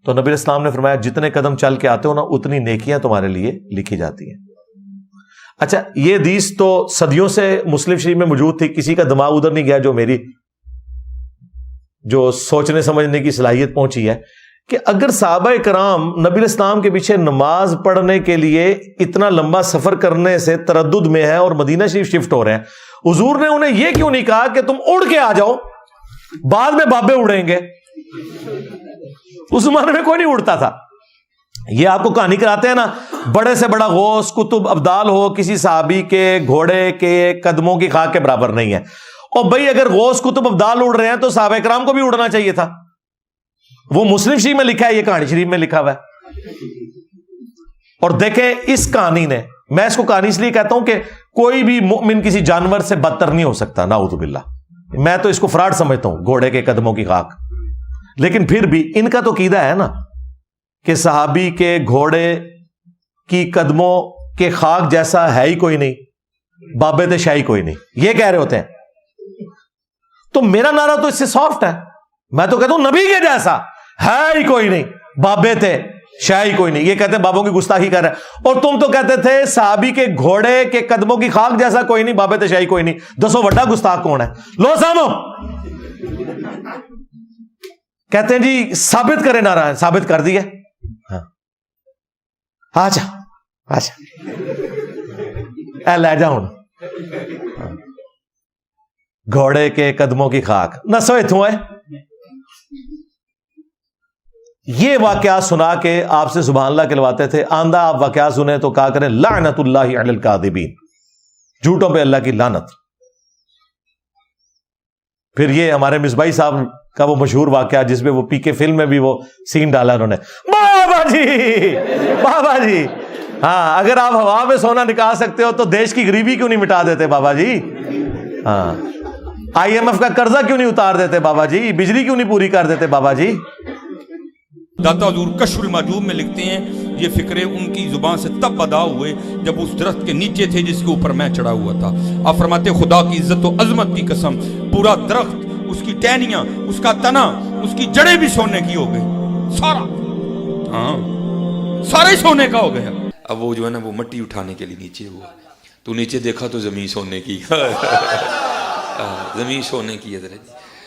Speaker 1: تو نبی الاسلام نے فرمایا جتنے قدم چل کے آتے ہو نا اتنی نیکیاں تمہارے لیے لکھی جاتی ہیں. اچھا یہ حدیث تو صدیوں سے مسلم شریف میں موجود تھی، کسی کا دماغ ادھر نہیں گیا جو میری جو سوچنے سمجھنے کی صلاحیت پہنچی ہے کہ اگر صحابہ کرام نبی الاسلام کے پیچھے نماز پڑھنے کے لیے اتنا لمبا سفر کرنے سے تردد میں ہے اور مدینہ شریف شفٹ ہو رہے ہیں، حضور نے انہیں یہ کیوں نہیں کہا کہ تم اڑ کے آ جاؤ، بعد میں بابے اڑیں گے؟ اس زمانے میں کوئی نہیں اڑتا تھا. یہ آپ کو کہانی کراتے ہیں نا، بڑے سے بڑا غوث قطب ابدال ہو کسی صحابی کے گھوڑے کے قدموں کی خاک کے برابر نہیں ہے. اور بھائی اگر غوث قطب ابدال اڑ رہے ہیں تو صحابہ کرام کو بھی اڑنا چاہیے تھا. وہ مسلم شریف میں لکھا ہے، یہ کہانی شریف میں لکھا ہوا ہے. اور دیکھیں اس کہانی نے، میں اس کو کہانی اس لیے کہتا ہوں کہ کوئی بھی مومن کسی جانور سے بدتر نہیں ہو سکتا، نعوذ باللہ. میں تو اس کو فراڈ سمجھتا ہوں، گھوڑے کے قدموں کی خاک. لیکن پھر بھی ان کا تو عقیدہ ہے نا کہ صحابی کے گھوڑے کی قدموں کے خاک جیسا ہے ہی کوئی نہیں، بابے تھے شاہی کوئی نہیں، یہ کہہ رہے ہوتے ہیں. تو میرا نعرہ تو اس سے سافٹ ہے، میں تو کہتا ہوں نبی کے جیسا ہے ہی کوئی نہیں، بابے تھے شاہی کوئی نہیں. یہ کہتے ہیں بابوں کی گستاخی کر رہے ہیں. اور تم تو کہتے تھے صحابی کے گھوڑے کے قدموں کی خاک جیسا کوئی نہیں، بابے تھے شاہی کوئی نہیں. دسو بڑا گستاخ کون ہے؟ لو سامو کہتے ہیں جی ثابت کرے نعرہ ہے، ثابت کر دیا. آجا آجا اے لے جا ہوں گھوڑے کے قدموں کی خاک نہ سوئے تھوں ہے. یہ واقعات سنا کے آپ سے سبحان اللہ کہلواتے تھے. آندہ آپ واقعات سنیں تو کہا کریں لعنت اللہ علی الکاذبین، جھوٹوں پہ اللہ کی لعنت. پھر یہ ہمارے مصباحی صاحب کا وہ مشہور واقعہ جس میں وہ پی کے فلم میں بھی وہ سین ڈالا انہوں نے. بابا جی ہاں، اگر آپ ہوا میں سونا نکال سکتے ہو تو دیش کی غریبی کیوں نہیں مٹا دیتے بابا جی؟ ہاں، IMF کا قرضہ کیوں نہیں اتار دیتے بابا جی؟ بجلی کیوں نہیں پوری کر دیتے بابا جی؟
Speaker 14: داتا حضور کشف المحجوب میں لکھتے ہیں یہ فکرے ان کی زبان سے تب ادا ہوئے جب اس درخت کے نیچے تھے جس کے اوپر میں چڑھا ہوا تھا. آپ فرماتے خدا کی عزت و عظمت کی قسم، پورا درخت، اس کی ٹہنیاں، اس کا تنا، اس کی جڑیں بھی سونے کی ہو گئی، سارا، ہاں سارا ہی سونے کا ہو گیا.
Speaker 13: اب وہ جو ہے نا وہ مٹی اٹھانے کے لیے نیچے ہوا تو نیچے دیکھا تو زمین سونے کی. زمین سونے کی ہے.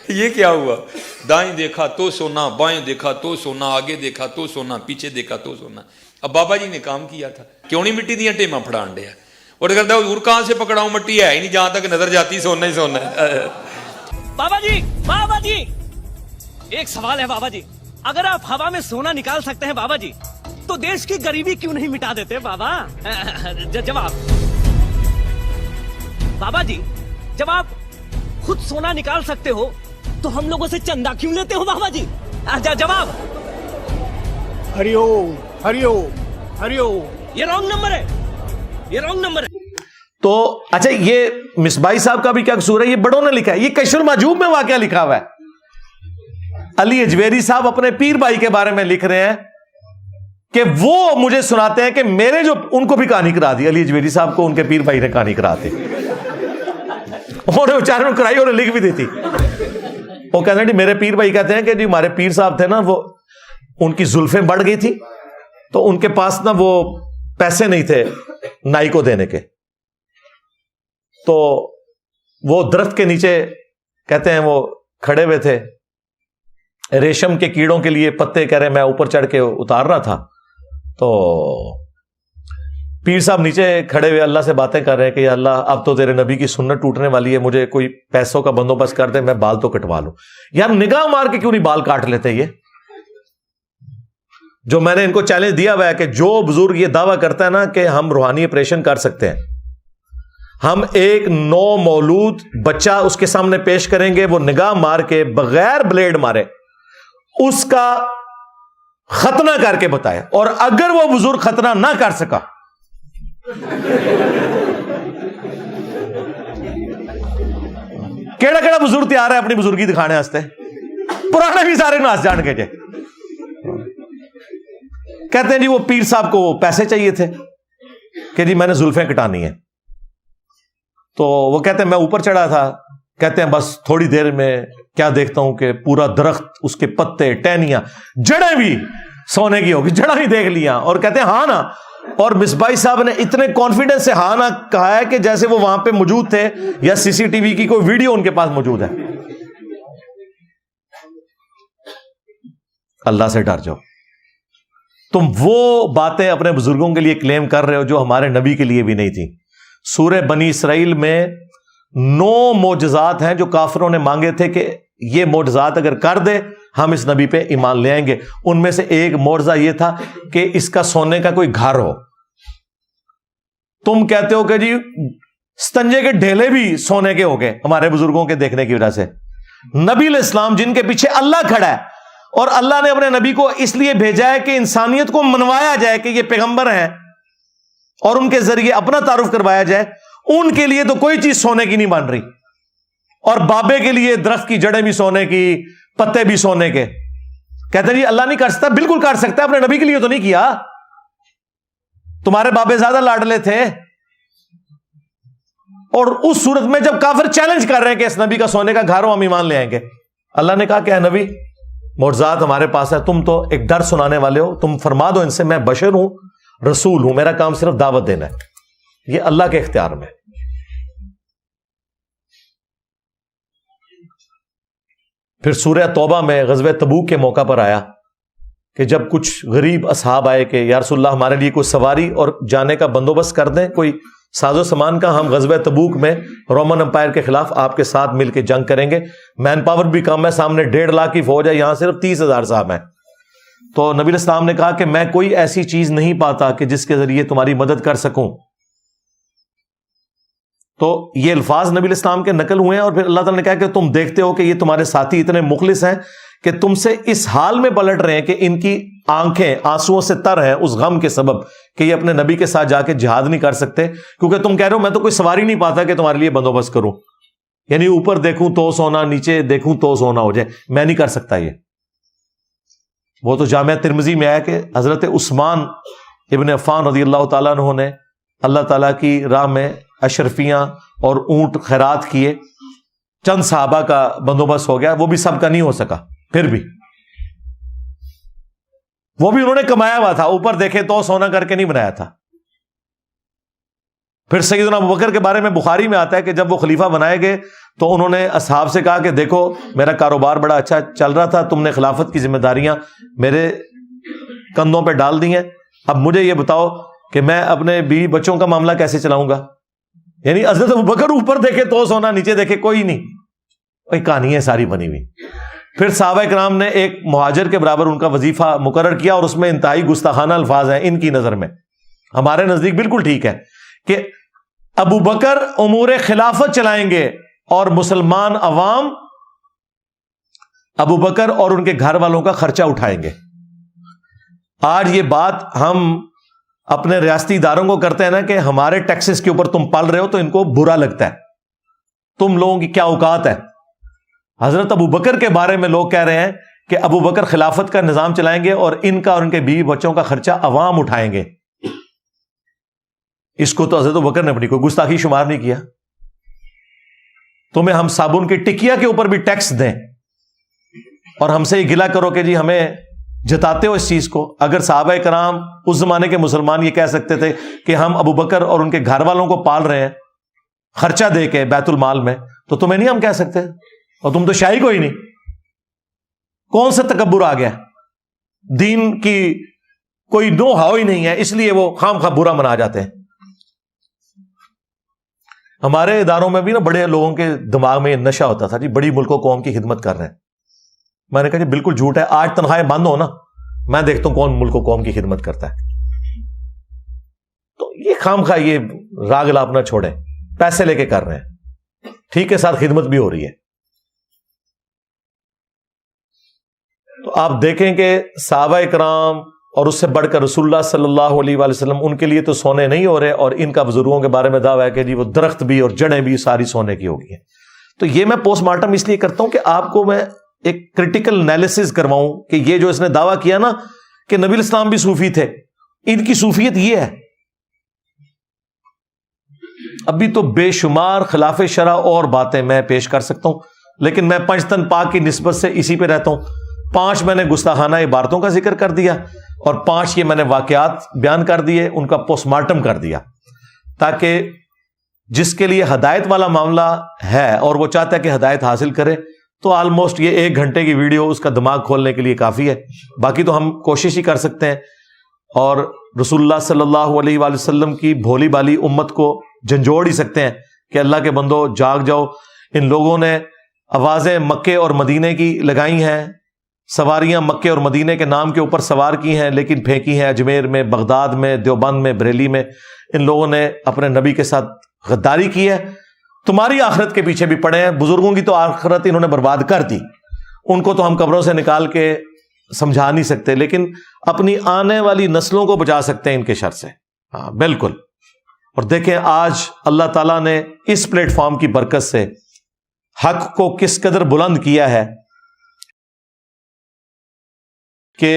Speaker 13: یہ کیا ہوا؟ دائیں دیکھا تو سونا، بائیں دیکھا تو سونا، آگے دیکھا تو سونا، پیچھے دیکھا تو سونا. اب بابا جی نے کام کیا تھا، کیوں نہیں مٹی دیا ٹیما پھڑان ڈیا اور کرتا حضور کہاں سے پکڑاؤں، مٹی ہے ہی نہیں، جہاں تک نظر جاتی سونا ہی سونا ہے.
Speaker 15: بابا جی ایک سوال ہے بابا جی، اگر آپ ہوا میں سونا نکال سکتے ہیں بابا جی تو دیش کی غریبی کیوں نہیں مٹا دیتے بابا؟ جواب بابا جی، جب آپ خود سونا نکال سکتے ہو تو ہم لوگوں سے چندہ کیوں لیتے ہو بابا جی؟ جواب
Speaker 7: ہری اوم ہری اوم ہری اوم.
Speaker 15: یہ رانگ نمبر ہے، یہ رانگ نمبر ہے.
Speaker 1: تو اچھا یہ مصباحی صاحب کا بھی کیا قصور ہے؟ یہ بڑوں نے لکھا ہے، یہ کشف المحجوب میں واقعہ لکھا ہوا ہے. علی اجویری صاحب اپنے پیر بھائی کے بارے میں لکھ رہے ہیں کہ وہ مجھے سناتے ہیں کہ میرے جو ان کو بھی کہانی کرا دی، علی اجویری صاحب کو ان کے پیر بھائی نے کہانی کرا دی، انہوں نے بیچارے کرائی اور لکھ بھی دی تھی. وہ کہتے ہیں جی میرے پیر بھائی کہتے ہیں کہ جی ہمارے پیر صاحب تھے نا، وہ ان کی زلفیں بڑھ گئی تھی تو ان کے پاس نا وہ پیسے نہیں تھے نائی کو دینے کے، تو وہ درخت کے نیچے کہتے ہیں وہ کھڑے ہوئے تھے، ریشم کے کیڑوں کے لیے پتے کہہ رہے میں اوپر چڑھ کے اتار رہا تھا. تو پیر صاحب نیچے کھڑے ہوئے اللہ سے باتیں کر رہے ہیں کہ یا اللہ اب تو تیرے نبی کی سنت ٹوٹنے والی ہے، مجھے کوئی پیسوں کا بندوبست کر دے، میں بال تو کٹوا لوں. یار نگاہ مار کے کیوں نہیں بال کاٹ لیتے؟ یہ جو میں نے ان کو چیلنج دیا ہوا ہے کہ جو بزرگ یہ دعویٰ کرتا ہے نا کہ ہم روحانی آپریشن کر سکتے ہیں، ہم ایک نو مولود بچہ اس کے سامنے پیش کریں گے، وہ نگاہ مار کے بغیر بلیڈ مارے اس کا ختنہ کر کے بتائے، اور اگر وہ بزرگ ختنہ نہ کر سکا کیڑا کیڑا بزرگ تیار ہے اپنی بزرگی دکھانے واسطے؟ پرانے بھی سارے ناس جان کے جے کہتے ہیں جی وہ پیر صاحب کو پیسے چاہیے تھے کہ جی میں نے زلفیں کٹانی ہیں. تو وہ کہتے ہیں میں اوپر چڑھا تھا، کہتے ہیں بس تھوڑی دیر میں کیا دیکھتا ہوں کہ پورا درخت، اس کے پتے، ٹہنیاں، جڑیں بھی سونے کی ہوگی، جڑیں بھی دیکھ لیا. اور کہتے ہیں ہاں نا، اور مصباحی صاحب نے اتنے کانفیڈنس سے ہاں نا کہا ہے کہ جیسے وہ وہاں پہ موجود تھے یا CCTV کی کوئی ویڈیو ان کے پاس موجود ہے. اللہ سے ڈر جاؤ. تم وہ باتیں اپنے بزرگوں کے لیے کلیم کر رہے ہو جو ہمارے نبی کے لیے بھی نہیں تھی. سورہ بنی اسرائیل میں 9 معجزات ہیں جو کافروں نے مانگے تھے کہ یہ معجزات اگر کر دے ہم اس نبی پہ ایمان لے آئیں گے. ان میں سے ایک معجزہ یہ تھا کہ اس کا سونے کا کوئی گھر ہو. تم کہتے ہو کہ جی ستنجے کے ڈھیلے بھی سونے کے ہو گئے ہمارے بزرگوں کے دیکھنے کی وجہ سے. نبی علیہ السلام جن کے پیچھے اللہ کھڑا ہے، اور اللہ نے اپنے نبی کو اس لیے بھیجا ہے کہ انسانیت کو منوایا جائے کہ یہ پیغمبر ہیں اور ان کے ذریعے اپنا تعارف کروایا جائے، ان کے لیے تو کوئی چیز سونے کی نہیں بن رہی. اور بابے کے لیے درخت کی جڑیں بھی سونے کی، پتے بھی سونے کے. کہتے ہیں جی اللہ نہیں کر سکتا. بالکل کر سکتا ہے، اپنے نبی کے لیے تو نہیں کیا. تمہارے بابے زیادہ لاڈلے تھے. اور اس صورت میں جب کافر چیلنج کر رہے ہیں کہ اس نبی کا سونے کا گھر ہو ہم ایمان لے آئیں گے، اللہ نے کہا کہ اے نبی معجزات ہمارے پاس ہے، تم تو ایک ڈر سنانے والے ہو، تم فرما دو ان سے میں بشر ہوں، رسول ہوں، میرا کام صرف دعوت دینا ہے. یہ اللہ کے اختیار میں. پھر سورہ توبہ میں غزوہ تبوک کے موقع پر آیا کہ جب کچھ غریب اصحاب آئے کہ یا رسول اللہ ہمارے لیے کوئی سواری اور جانے کا بندوبست کر دیں، کوئی ساز و سامان کا، ہم غزوہ تبوک میں رومن امپائر کے خلاف آپ کے ساتھ مل کے جنگ کریں گے، مین پاور بھی کم ہے، سامنے 1.5 لاکھ کی فوج ہے، یہاں صرف 30,000 صاحب ہیں. تو نبی علیہ السلام نے کہا کہ میں کوئی ایسی چیز نہیں پاتا کہ جس کے ذریعے تمہاری مدد کر سکوں. تو یہ الفاظ نبی علیہ السلام کے نقل ہوئے ہیں, اور پھر اللہ تعالیٰ نے کہا کہ تم دیکھتے ہو کہ یہ تمہارے ساتھی اتنے مخلص ہیں کہ تم سے اس حال میں پلٹ رہے ہیں کہ ان کی آنکھیں آنسوؤں سے تر ہیں اس غم کے سبب کہ یہ اپنے نبی کے ساتھ جا کے جہاد نہیں کر سکتے, کیونکہ تم کہہ رہے ہو میں تو کوئی سواری نہیں پاتا کہ تمہارے لیے بندوبست کروں, یعنی اوپر دیکھوں تو سونا, نیچے دیکھوں تو سونا ہو جائے, میں نہیں کر سکتا یہ. وہ تو جامعہ ترمذی میں آیا کہ حضرت عثمان ابن عفان رضی اللہ تعالیٰ عنہ نے اللہ تعالیٰ کی راہ میں اشرفیاں اور اونٹ خیرات کیے, چند صحابہ کا بندوبست ہو گیا, وہ بھی سب کا نہیں ہو سکا, پھر بھی وہ بھی انہوں نے کمایا ہوا تھا, اوپر دیکھے تو سونا کر کے نہیں بنایا تھا. پھر سیدنا ابوبکر کے بارے میں بخاری میں آتا ہے کہ جب وہ خلیفہ بنائے گئے تو انہوں نے اصحاب سے کہا کہ دیکھو میرا کاروبار بڑا اچھا چل رہا تھا, تم نے خلافت کی ذمہ داریاں میرے کندھوں پہ ڈال دی ہیں, اب مجھے یہ بتاؤ کہ میں اپنے بیوی بچوں کا معاملہ کیسے چلاؤں گا. یعنی حضرت ابوبکر اوپر دیکھے تو سونا, نیچے دیکھے کوئی نہیں, کوئی کہانی ہے ساری بنی ہوئی. پھر صحابہ کرام نے ایک مہاجر کے برابر ان کا وظیفہ مقرر کیا, اور اس میں انتہائی گستاخانہ الفاظ ہیں ان کی نظر میں, ہمارے نزدیک بالکل ٹھیک ہے کہ ابو بکر امور خلافت چلائیں گے اور مسلمان عوام ابو بکر اور ان کے گھر والوں کا خرچہ اٹھائیں گے. آج یہ بات ہم اپنے ریاستی اداروں کو کرتے ہیں نا کہ ہمارے ٹیکسز کے اوپر تم پل رہے ہو تو ان کو برا لگتا ہے, تم لوگوں کی کیا اوقات ہے. حضرت ابو بکر کے بارے میں لوگ کہہ رہے ہیں کہ ابو بکر خلافت کا نظام چلائیں گے اور ان کا اور ان کے بیوی بچوں کا خرچہ عوام اٹھائیں گے. اس کو تو حضرت ابو بکر نے اپنی کوئی گستاخی شمار نہیں کیا. تمہیں ہم صابن کی ٹکیا کے اوپر بھی ٹیکس دیں اور ہم سے یہ گلا کرو کہ جی ہمیں جتاتے ہو اس چیز کو. اگر صحابہ کرام اس زمانے کے مسلمان یہ کہہ سکتے تھے کہ ہم ابو بکر اور ان کے گھر والوں کو پال رہے ہیں خرچہ دے کے بیت المال میں, تو تمہیں نہیں ہم کہہ سکتے, اور تم تو شاہی کوئی نہیں. کون سا تکبر آ گیا, دین کی کوئی نو ہاؤ ہی نہیں ہے, اس لیے وہ خام خواہ برا منا جاتے ہیں. ہمارے اداروں میں بھی نا بڑے لوگوں کے دماغ میں یہ نشہ ہوتا تھا جی بڑی ملک و قوم کی خدمت کر رہے ہیں. میں نے کہا جی بالکل جھوٹ ہے, آج تنخواہیں بند ہو نا میں دیکھتا ہوں کون ملک و قوم کی خدمت کرتا ہے. تو یہ خام خواہ یہ راگ لاپنا چھوڑیں, پیسے لے کے کر رہے ہیں, ٹھیک ہے, ساتھ خدمت بھی ہو رہی ہے. تو آپ دیکھیں کہ صحابہ کرام اور اس سے بڑھ کر رسول اللہ صلی اللہ علیہ وآلہ وسلم ان کے لیے تو سونے نہیں ہو رہے, اور ان کا بزرگوں کے بارے میں دعویٰ ہے کہ جی وہ درخت بھی اور جڑیں بھی ساری سونے کی ہو گئی ہیں. تو یہ میں پوسٹ مارٹم اس لیے کرتا ہوں کہ آپ کو میں ایک کریٹیکل انالیسس کرواؤں کہ یہ جو اس نے دعویٰ کیا نا کہ نبی الاسلام بھی صوفی تھے, ان کی صوفیت یہ ہے. ابھی تو بے شمار خلاف شرع اور باتیں میں پیش کر سکتا ہوں, لیکن میں پنجتن پاک کی نسبت سے اسی پہ رہتا ہوں. 5 میں نے گستاخانہ عبارتوں کا ذکر کر دیا, اور 5 یہ میں نے واقعات بیان کر دیے, ان کا پوسٹ مارٹم کر دیا, تاکہ جس کے لیے ہدایت والا معاملہ ہے اور وہ چاہتا ہے کہ ہدایت حاصل کرے تو آلموسٹ یہ 1 گھنٹے کی ویڈیو اس کا دماغ کھولنے کے لیے کافی ہے. باقی تو ہم کوشش ہی کر سکتے ہیں, اور رسول اللہ صلی اللہ علیہ وآلہ وسلم کی بھولی بالی امت کو جھنجھوڑ ہی سکتے ہیں کہ اللہ کے بندو جاگ جاؤ. ان لوگوں نے آوازیں مکے اور مدینے کی لگائی ہیں, سواریاں مکے اور مدینے کے نام کے اوپر سوار کی ہیں, لیکن پھینکی ہیں اجمیر میں, بغداد میں, دیوبند میں, بریلی میں. ان لوگوں نے اپنے نبی کے ساتھ غداری کی ہے. تمہاری آخرت کے پیچھے بھی پڑے ہیں, بزرگوں کی تو آخرت انہوں نے برباد کر دی, ان کو تو ہم قبروں سے نکال کے سمجھا نہیں سکتے, لیکن اپنی آنے والی نسلوں کو بچا سکتے ہیں ان کے شر سے. ہاں بالکل. اور دیکھیں آج اللہ تعالیٰ نے اس پلیٹ فارم کی برکت سے حق کو کس قدر بلند کیا ہے کہ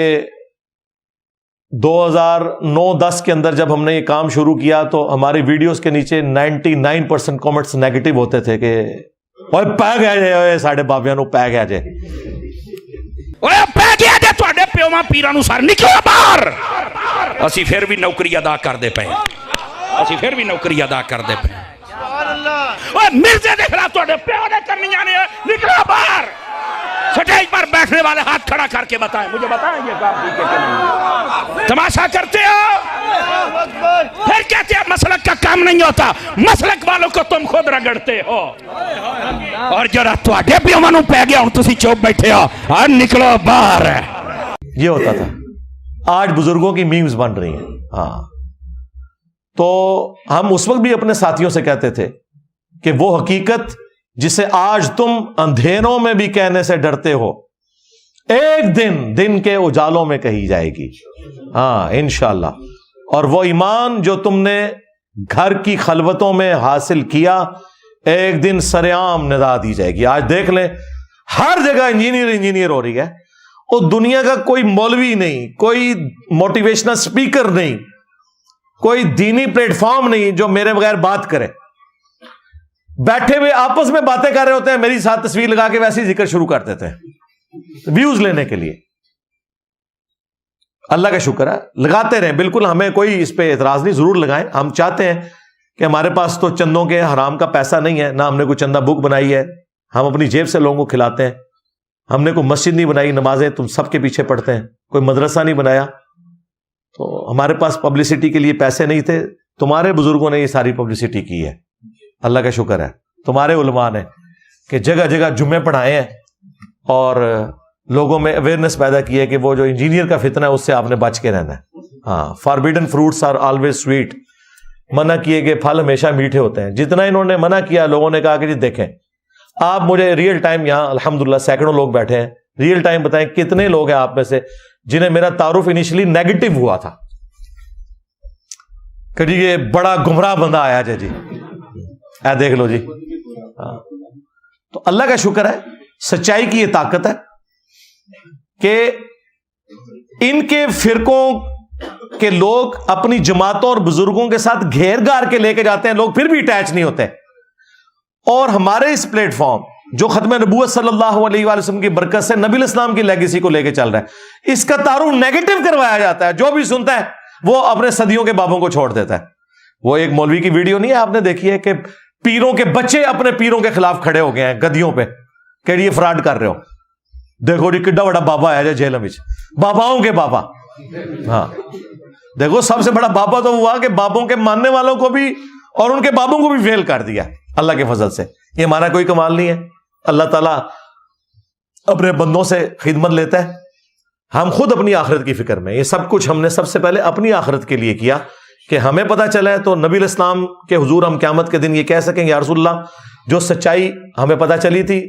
Speaker 1: 2009-10 کے اندر جب ہم نے یہ کام شروع کیا تو ہماری ویڈیوز کے نیچے 99% کامنٹس نیگیٹو ہوتے تھے کہ اوے پے گیا جے ساڈے بابیاں نو پے گیا جے,
Speaker 14: اوے پے گیا جے تواڈے پیواں پیراں نو سر نکلو باہر. اسی پھر بھی نوکری ادا کردے پئے, اسی پھر بھی نوکری ادا کردے پئے. اوے مرزے دے خلاف تواڈے پیو نے کرنیاں نے, نکلو باہر. سٹیج پر بیٹھنے والے ہاتھ کھڑا کر کے بتائیں, مجھے بتائیں یہ کام ٹھیک ہے کہ نہیں. تماشا کرتے ہو, پھر کہتے ہیں مسلک کا کام نہیں ہوتا, مسلک والوں کو تم خود رگڑتے ہو. اور جڑا تواڈے پیواں نوں پے گیا ہن تسی چوپ بیٹھے ہو, نکلو باہر.
Speaker 1: یہ ہوتا تھا. آج بزرگوں کی میمز بن رہی ہیں. ہاں تو ہم اس وقت بھی اپنے ساتھیوں سے کہتے تھے کہ وہ حقیقت جسے آج تم اندھیروں میں بھی کہنے سے ڈرتے ہو ایک دن کے اجالوں میں کہی جائے گی. ہاں انشاءاللہ. اور وہ ایمان جو تم نے گھر کی خلوتوں میں حاصل کیا ایک دن سرعام ندا دی جائے گی. آج دیکھ لیں ہر جگہ انجینئر ہو رہی ہے. اور دنیا کا کوئی مولوی نہیں, کوئی موٹیویشنل سپیکر نہیں, کوئی دینی پلیٹ فارم نہیں جو میرے بغیر بات کرے. بیٹھے ہوئے آپس میں باتیں کر رہے ہوتے ہیں, میری ساتھ تصویر لگا کے ویسے ہی ذکر شروع کر دیتے ہیں ویوز لینے کے لیے. اللہ کا شکر ہے, لگاتے رہیں, بالکل ہمیں کوئی اس پہ اعتراض نہیں, ضرور لگائیں. ہم چاہتے ہیں کہ ہمارے پاس تو چندوں کے حرام کا پیسہ نہیں ہے, نہ ہم نے کوئی چندہ بک بنائی ہے, ہم اپنی جیب سے لوگوں کو کھلاتے ہیں. ہم نے کوئی مسجد نہیں بنائی, نمازیں تم سب کے پیچھے پڑھتے ہیں, کوئی مدرسہ نہیں بنایا. تو ہمارے پاس پبلسٹی کے لیے پیسے نہیں تھے, تمہارے بزرگوں نے یہ ساری پبلسٹی کی ہے. اللہ کا شکر ہے, تمہارے علماء نے کہ جگہ جگہ جمعے پڑھائے ہیں اور لوگوں میں اویئرنیس پیدا کی ہے کہ وہ جو انجینئر کا فتنہ ہے اس سے آپ نے بچ کے رہنا ہے. ہاں, forbidden fruits are always sweet, منع کیے گئے پھل ہمیشہ میٹھے ہوتے ہیں. جتنا انہوں نے منع کیا, لوگوں نے کہا کہ جی دیکھیں آپ مجھے ریئل ٹائم, یہاں الحمدللہ سینکڑوں لوگ بیٹھے ہیں, ریئل ٹائم بتائیں کتنے لوگ ہیں آپ میں سے جنہیں میرا تعارف انیشلی نیگیٹو ہوا تھا کہ جی یہ بڑا گمراہ بندہ آیا جی اے دیکھ لو جی. تو اللہ کا شکر ہے, سچائی کی یہ طاقت ہے کہ ان کے فرقوں کے لوگ اپنی جماعتوں اور بزرگوں کے ساتھ گھیر گار کے لے کے جاتے ہیں, لوگ پھر بھی اٹیچ نہیں ہوتے. اور ہمارے اس پلیٹ فارم جو ختم نبوت صلی اللہ علیہ وآلہ وسلم کی برکت سے نبی الاسلام کی لیگیسی کو لے کے چل رہا ہے, اس کا تعارف نیگیٹو کروایا جاتا ہے. جو بھی سنتا ہے وہ اپنے صدیوں کے بابوں کو چھوڑ دیتا ہے. وہ ایک مولوی کی ویڈیو نہیں ہے, آپ نے دیکھی ہے کہ پیروں کے بچے اپنے پیروں کے خلاف کھڑے ہو گئے ہیں گدیوں پہ کہ یہ فراڈ کر رہے ہو, دیکھو جی کڈا بڑا بابا ہے جیل میں, باباؤں کے بابا. ہاں دیکھو سب سے بڑا بابا تو ہوا کہ بابوں کے ماننے والوں کو بھی اور ان کے بابوں کو بھی فیل کر دیا اللہ کے فضل سے. یہ ہمارا کوئی کمال نہیں ہے, اللہ تعالیٰ اپنے بندوں سے خدمت لیتا ہے. ہم خود اپنی آخرت کی فکر میں, یہ سب کچھ ہم نے سب سے پہلے اپنی آخرت کے لیے کیا کہ ہمیں پتہ چلا ہے تو نبی الاسلام کے حضور ہم قیامت کے دن یہ کہہ سکیں یا رسول اللہ جو سچائی ہمیں پتہ چلی تھی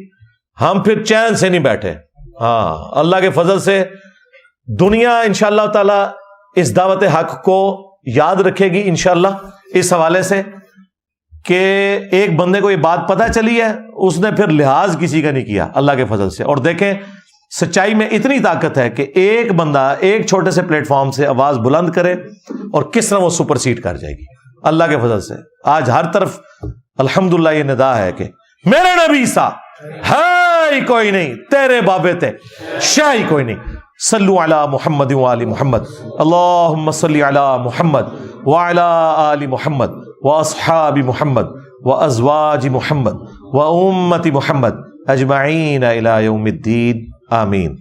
Speaker 1: ہم پھر چین سے نہیں بیٹھے. ہاں اللہ کے فضل سے دنیا انشاءاللہ تعالی اس دعوت حق کو یاد رکھے گی انشاءاللہ, اس حوالے سے کہ ایک بندے کو یہ بات پتہ چلی ہے, اس نے پھر لحاظ کسی کا نہیں کیا اللہ کے فضل سے. اور دیکھیں سچائی میں اتنی طاقت ہے کہ ایک بندہ ایک چھوٹے سے پلیٹ فارم سے آواز بلند کرے اور کس طرح وہ سپر سیڈ کر جائے گی اللہ کے فضل سے. آج ہر طرف الحمدللہ یہ ندا ہے کہ میرے نبی سا ہے کوئی نہیں, تیرے بابے تھے شاہی کوئی نہیں. صلو علی محمد وآل محمد, اللہم صلی علی محمد وعلی آل محمد واصحاب محمد وازواج محمد وامت محمد اجمعین الی یوم الدین, آمین.